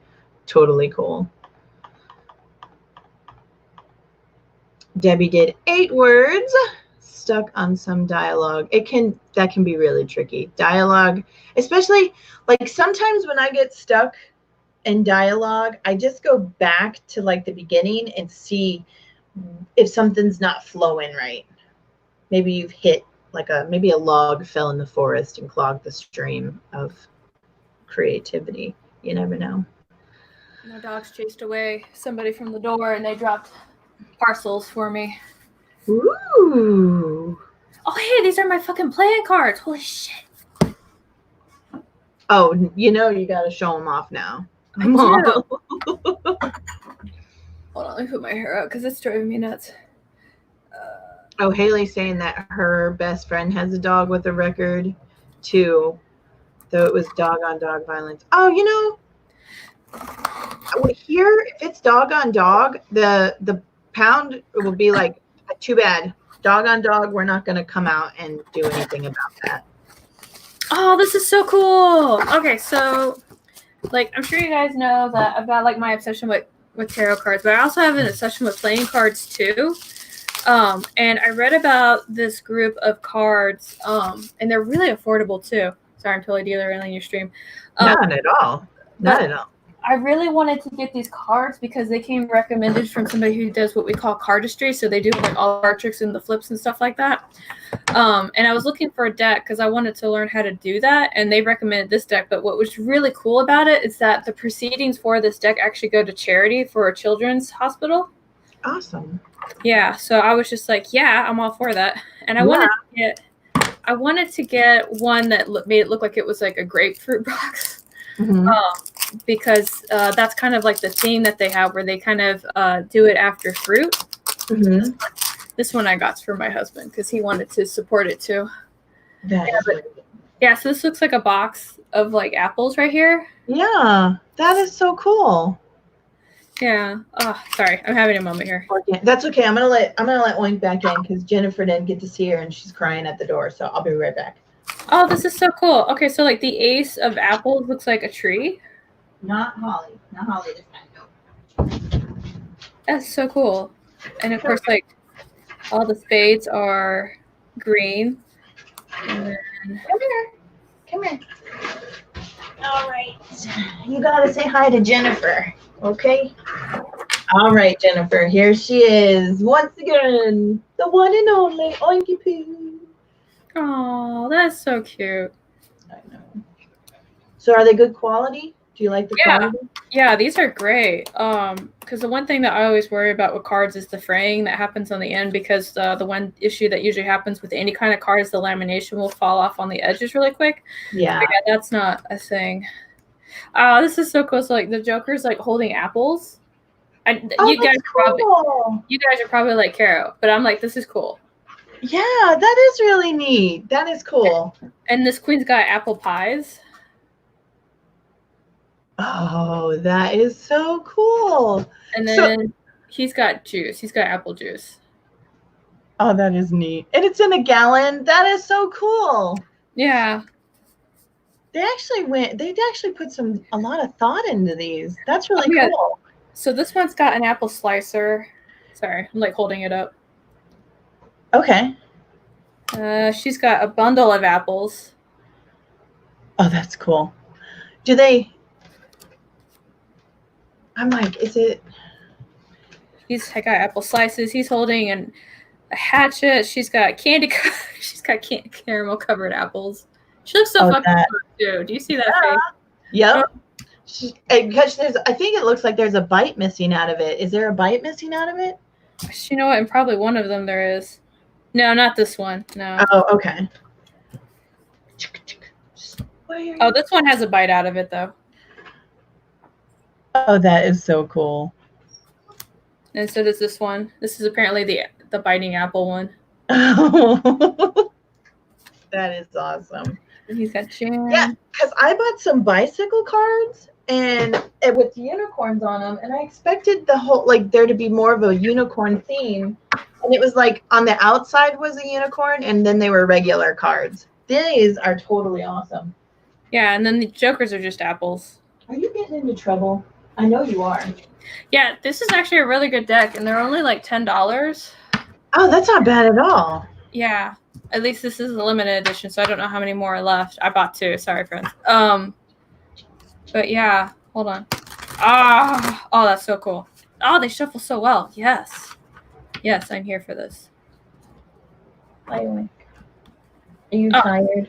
totally cool. Debbie did 8 words, stuck on some dialogue. That can be really tricky. Dialogue, especially like sometimes when I get stuck in dialogue, I just go back to like the beginning and see if something's not flowing right. Maybe you've hit like maybe a log fell in the forest and clogged the stream of creativity. You never know. My dogs chased away somebody from the door and they dropped parcels for me. Ooh. Oh, hey, these are my fucking playing cards. Holy shit. Oh, you got to show them off now. Come on. Hold on, let me put my hair out because it's driving me nuts. Oh, Haley's saying that her best friend has a dog with a record too, though it was dog on dog violence. Oh, here, if it's dog on dog, the pound will be like, too bad. Dog on dog, we're not going to come out and do anything about that. Oh, this is so cool. Okay, so like I'm sure you guys know that I've got like my obsession with tarot cards, but I also have an obsession with playing cards too. And I read about this group of cards, and they're really affordable too. Sorry, I'm totally derailing your stream. Not at all. Not at all. I really wanted to get these cards because they came recommended from somebody who does what we call cardistry. So they do like all the card tricks and the flips and stuff like that. And I was looking for a deck because I wanted to learn how to do that. And they recommended this deck. But what was really cool about it is that the proceedings for this deck actually go to charity for a children's hospital. Awesome. Yeah. So I was just like, yeah, I'm all for that. And I wanted to get one that made it look like it was like a grapefruit box. Mm-hmm. Because that's kind of like the theme that they have where they kind of do it after fruit. Mm-hmm. This one I got for my husband because he wanted to support it too. Yeah, so this looks like a box of like apples right here. Yeah, that is so cool. Yeah. Oh, sorry, I'm having a moment here. That's okay. I'm gonna let Oink back in because Jennifer didn't get to see her and she's crying at the door. So I'll be right back. Oh, this is so cool. Okay, so like the ace of apples looks like a tree. Not Holly. Not Holly this time. No. That's so cool. And of course, like all the spades are green. And then... Come here. All right. You gotta say hi to Jennifer, okay? All right, Jennifer. Here she is once again, the one and only Oinky Poo. Oh, that's so cute. I know. So, are they good quality? Do you like the quality? Yeah, these are great. Because the one thing that I always worry about with cards is the fraying that happens on the end. Because the one issue that usually happens with any kind of card is the lamination will fall off on the edges really quick. Yeah. That's not a thing. This is so cool. So like the Joker's like holding apples. And you guys are probably like Caro, but I'm like, this is cool. Yeah, that is really neat. That is cool. And this queen's got apple pies. Oh, that is so cool. And then he's got juice. He's got apple juice. Oh, that is neat. And it's in a gallon. That is so cool. Yeah. They actually put a lot of thought into these. That's really yeah. cool. So this one's got an apple slicer. Sorry, I'm like holding it up. Okay. She's got a bundle of apples. Oh, that's cool. I'm like, is it? He's got apple slices. He's holding a hatchet. She's got she's got caramel covered apples. She looks so fucking good too. Do you see that face? Yep. Because I think it looks like there's a bite missing out of it. Is there a bite missing out of it? You know what? And probably one of them there is. No, not this one. No. Oh, okay. Oh, this one has a bite out of it though. Oh, that is so cool. And so does this one. This is apparently the biting apple one. Oh, that is awesome. And he's got jam. Yeah, because I bought some bicycle cards and with unicorns on them, and I expected there to be more of a unicorn theme. And it was like on the outside was a unicorn, and then they were regular cards. These are totally awesome. Yeah, and then the jokers are just apples. Are you getting into trouble? I know you are. Yeah, this is actually a really good deck, and they're only like $10. Oh, that's not bad at all. Yeah, at least this is a limited edition, so I don't know how many more are left. I bought 2. Sorry, friends. But yeah, hold on. Oh, that's so cool. Oh, they shuffle so well. Yes, I'm here for this. Hi, Oink. Are you tired?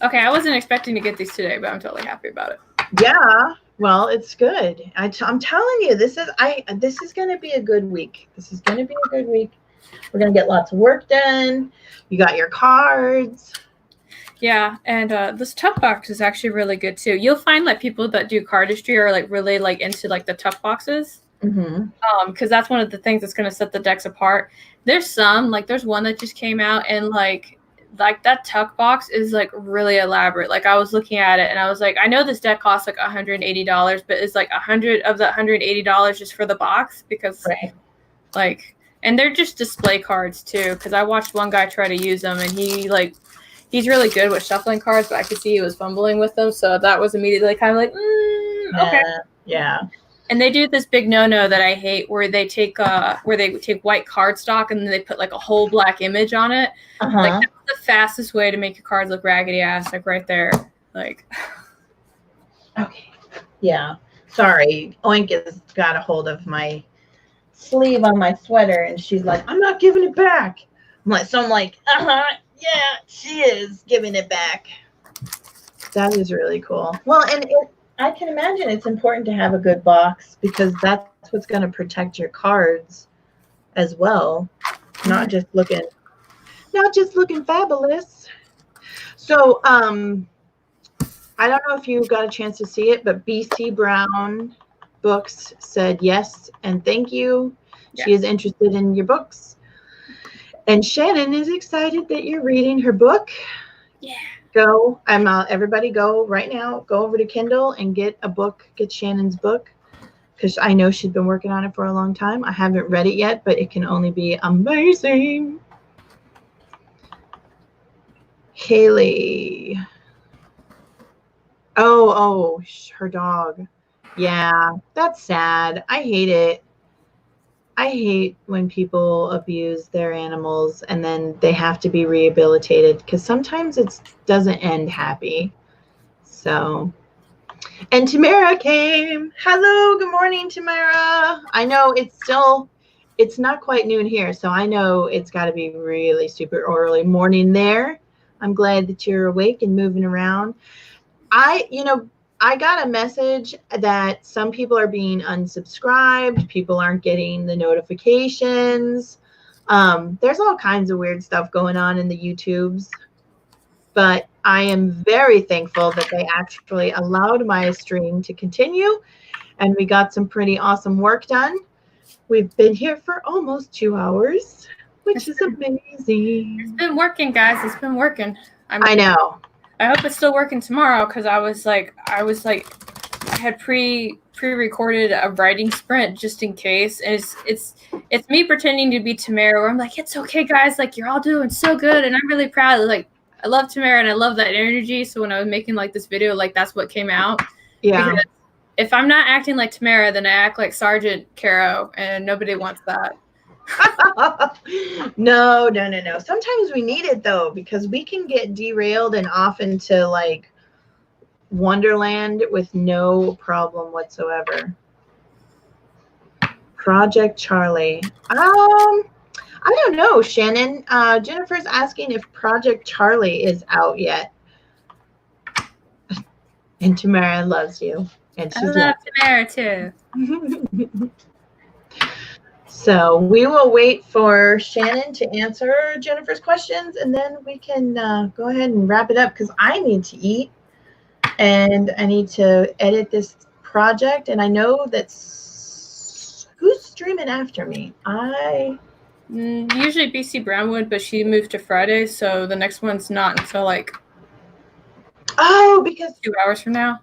Okay, I wasn't expecting to get these today, but I'm totally happy about it. Yeah. Well, it's good. I'm telling you, this is going to be a good week. This is going to be a good week. We're going to get lots of work done. You got your cards. Yeah, and this tuck box is actually really good too. You'll find like people that do cardistry are like really like into like the tuck boxes. Mm-hmm. Because that's one of the things that's going to set the decks apart. There's there's one that just came out, and like that tuck box is like really elaborate. Like I was looking at it and I was like, I know this deck costs like $180, but it's like $100 of the $180 just for the box because like, and they're just display cards too. Because I watched one guy try to use them, and he's really good with shuffling cards, but I could see he was fumbling with them. So that was immediately kind of like, okay. Yeah. And they do this big no-no that I hate, where they take white cardstock and then they put like a whole black image on it. Uh-huh. Like that's the fastest way to make your cards look raggedy ass, like right there. Like. Okay. Yeah. Sorry, Oink has got a hold of my sleeve on my sweater, and she's like, "I'm not giving it back." I'm like, yeah, she is giving it back. That is really cool. Well, and I can imagine it's important to have a good box because that's what's going to protect your cards as well. Not just looking fabulous. So, I don't know if you got a chance to see it, but BC Brown Books said yes and thank you. Yeah. She is interested in your books. And Shannon is excited that you're reading her book. Yeah. Everybody go right now, go over to Kindle and get Shannon's book, because I know she's been working on it for a long time. I haven't read it yet, but it can only be amazing. Haley. Oh, her dog. Yeah, that's sad. I hate it. I hate when people abuse their animals and then they have to be rehabilitated, because sometimes it doesn't end happy. So, and Tamara came. Hello, good morning, Tamara. I know it's not quite noon here, so I know it's got to be really super early morning there. I'm glad that you're awake and moving around. I got a message that some people are being unsubscribed. People aren't getting the notifications. There's all kinds of weird stuff going on in the YouTubes. But I am very thankful that they actually allowed my stream to continue. And we got some pretty awesome work done. We've been here for almost 2 hours, which is amazing. It's been working, guys. It's been working. I know. I hope it's still working tomorrow, because I was like had pre-recorded a writing sprint just in case. And it's me pretending to be Tamara, where I'm like, it's okay, guys. Like, you're all doing so good, and I'm really proud. Like, I love Tamara, and I love that energy. So when I was making like this video, like that's what came out. Yeah. Because if I'm not acting like Tamara, then I act like Sergeant Caro, and nobody wants that. No. Sometimes we need it though, because we can get derailed and off into like Wonderland with no problem whatsoever. Project Charlie. I don't know, Shannon. Jennifer's asking if Project Charlie is out yet. And Tamara loves you. And I love Tamara too. So we will wait for Shannon to answer Jennifer's questions, and then we can go ahead and wrap it up, because I need to eat and I need to edit this project. And I know that's who's streaming after me. Usually BC Brownwood, but she moved to Friday, so the next one's not until like because 2 hours from now.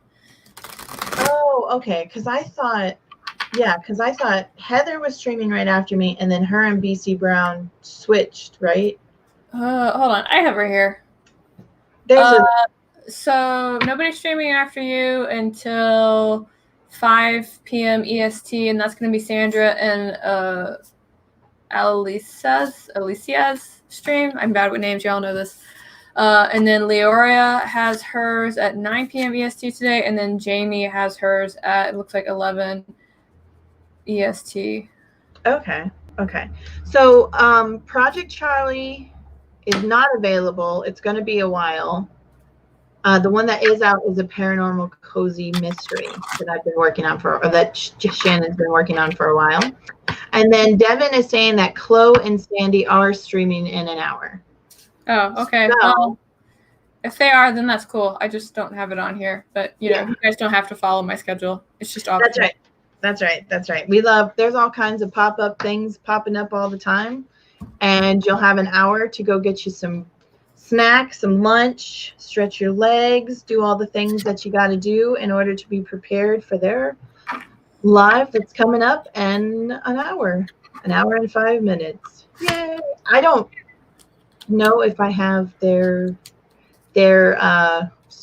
Oh, okay. Because I thought Heather was streaming right after me, and then her and BC Brown switched, right? Hold on, I have her here. So nobody's streaming after you until 5 p.m. EST, and that's going to be Sandra and Alicia's stream. I'm bad with names, y'all know this. And then Leoria has hers at 9 p.m. EST today, and then Jamie has hers at, it looks like 11 EST. Okay. So Project Charlie is not available. It's going to be a while. The one that is out is a paranormal cozy mystery that I've been working on that Shannon's been working on for a while. And then Devin is saying that Chloe and Sandy are streaming in an hour. Oh, okay. So, well, if they are, then that's cool. I just don't have it on here. But, you know, you guys don't have to follow my schedule. It's just optional. That's right. There's all kinds of pop-up things popping up all the time. And you'll have an hour to go get you some snacks, some lunch, stretch your legs, do all the things that you got to do in order to be prepared for their live that's coming up in an hour and 5 minutes. Yay! I don't know if I have their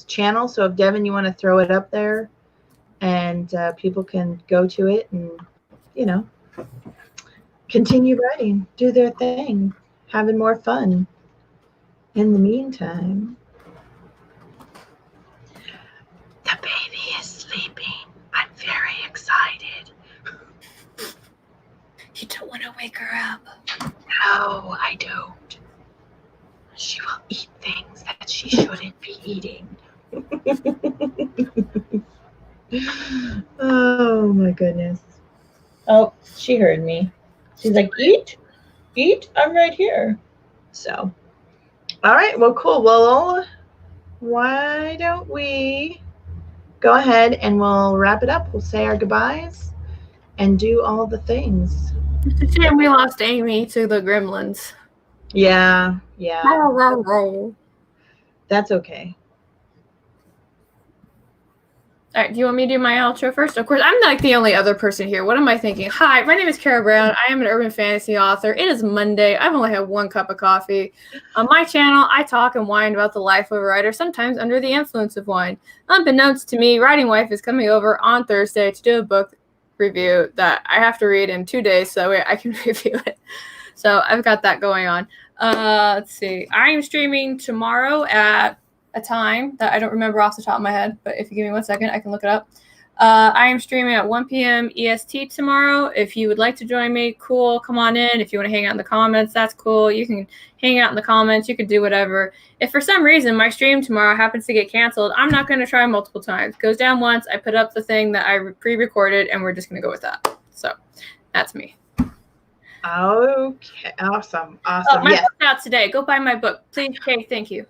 channel, so if Devin, you want to throw it up there, and people can go to it and, you know, continue writing, do their thing, having more fun. In the meantime, the baby is sleeping. I'm very excited. You don't want to wake her up. No, I don't. She will eat things that she shouldn't be eating. Oh my goodness. Oh, she heard me. She's like, eat, I'm right here. So, all right, well, cool. Well, why don't we go ahead and we'll wrap it up. We'll say our goodbyes and do all the things. It's a shame we lost Amy to the gremlins. Yeah. That's okay. All right, do you want me to do my outro first? Of course, I'm like the only other person here. What am I thinking? Hi, my name is Kara Brown. I am an urban fantasy author. It is Monday. I've only had 1 cup of coffee. On my channel, I talk and whine about the life of a writer, sometimes under the influence of wine. Unbeknownst to me, Writing Wife is coming over on Thursday to do a book review that I have to read in 2 days so I can review it. So I've got that going on. Let's see. I am streaming tomorrow at a time that I don't remember off the top of my head, but if you give me 1 second, I can look it up. I am streaming at 1 p.m. EST tomorrow. If you would like to join me, cool, come on in. If you want to hang out in the comments, that's cool. You can hang out in the comments. You can do whatever. If for some reason my stream tomorrow happens to get canceled, I'm not going to try multiple times. It goes down once. I put up the thing that I pre-recorded, and we're just going to go with that. So that's me. Okay, awesome. Oh, my book's out today. Go buy my book. Please, Kay, thank you.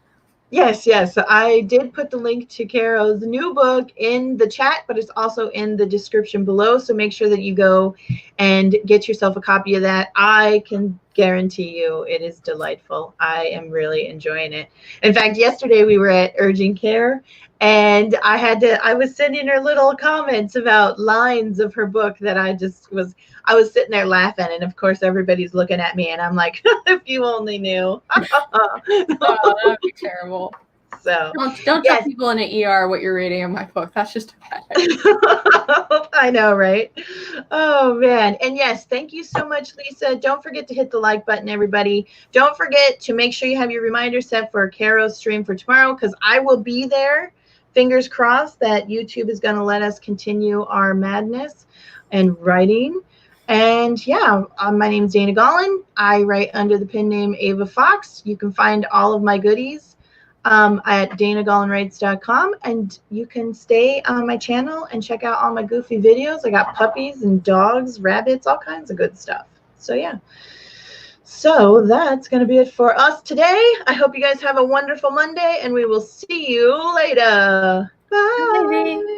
Yes. I did put the link to Caro's new book in the chat, but it's also in the description below. So make sure that you go and get yourself a copy of that. I can guarantee you it is delightful. I am really enjoying it. In fact, yesterday we were at Urgent Care, and I was sending her little comments about lines of her book that I was sitting there laughing, and of course everybody's looking at me, and I'm like, if you only knew. Oh, that would be terrible. So don't tell people in an ER what you're reading in my book. That's just a bad idea. I know, right? Oh man. And yes, thank you so much, Lisa. Don't forget to hit the like button, everybody. Don't forget to make sure you have your reminder set for Caro's stream for tomorrow, because I will be there. Fingers crossed that YouTube is going to let us continue our madness and writing. And yeah, my name is Dana Gollin. I write under the pen name Ava Fox. You can find all of my goodies at danagollinwrites.com, and you can stay on my channel and check out all my goofy videos. I got puppies and dogs, rabbits, all kinds of good stuff. So yeah. So that's going to be it for us today. I hope you guys have a wonderful Monday, and we will see you later. Bye.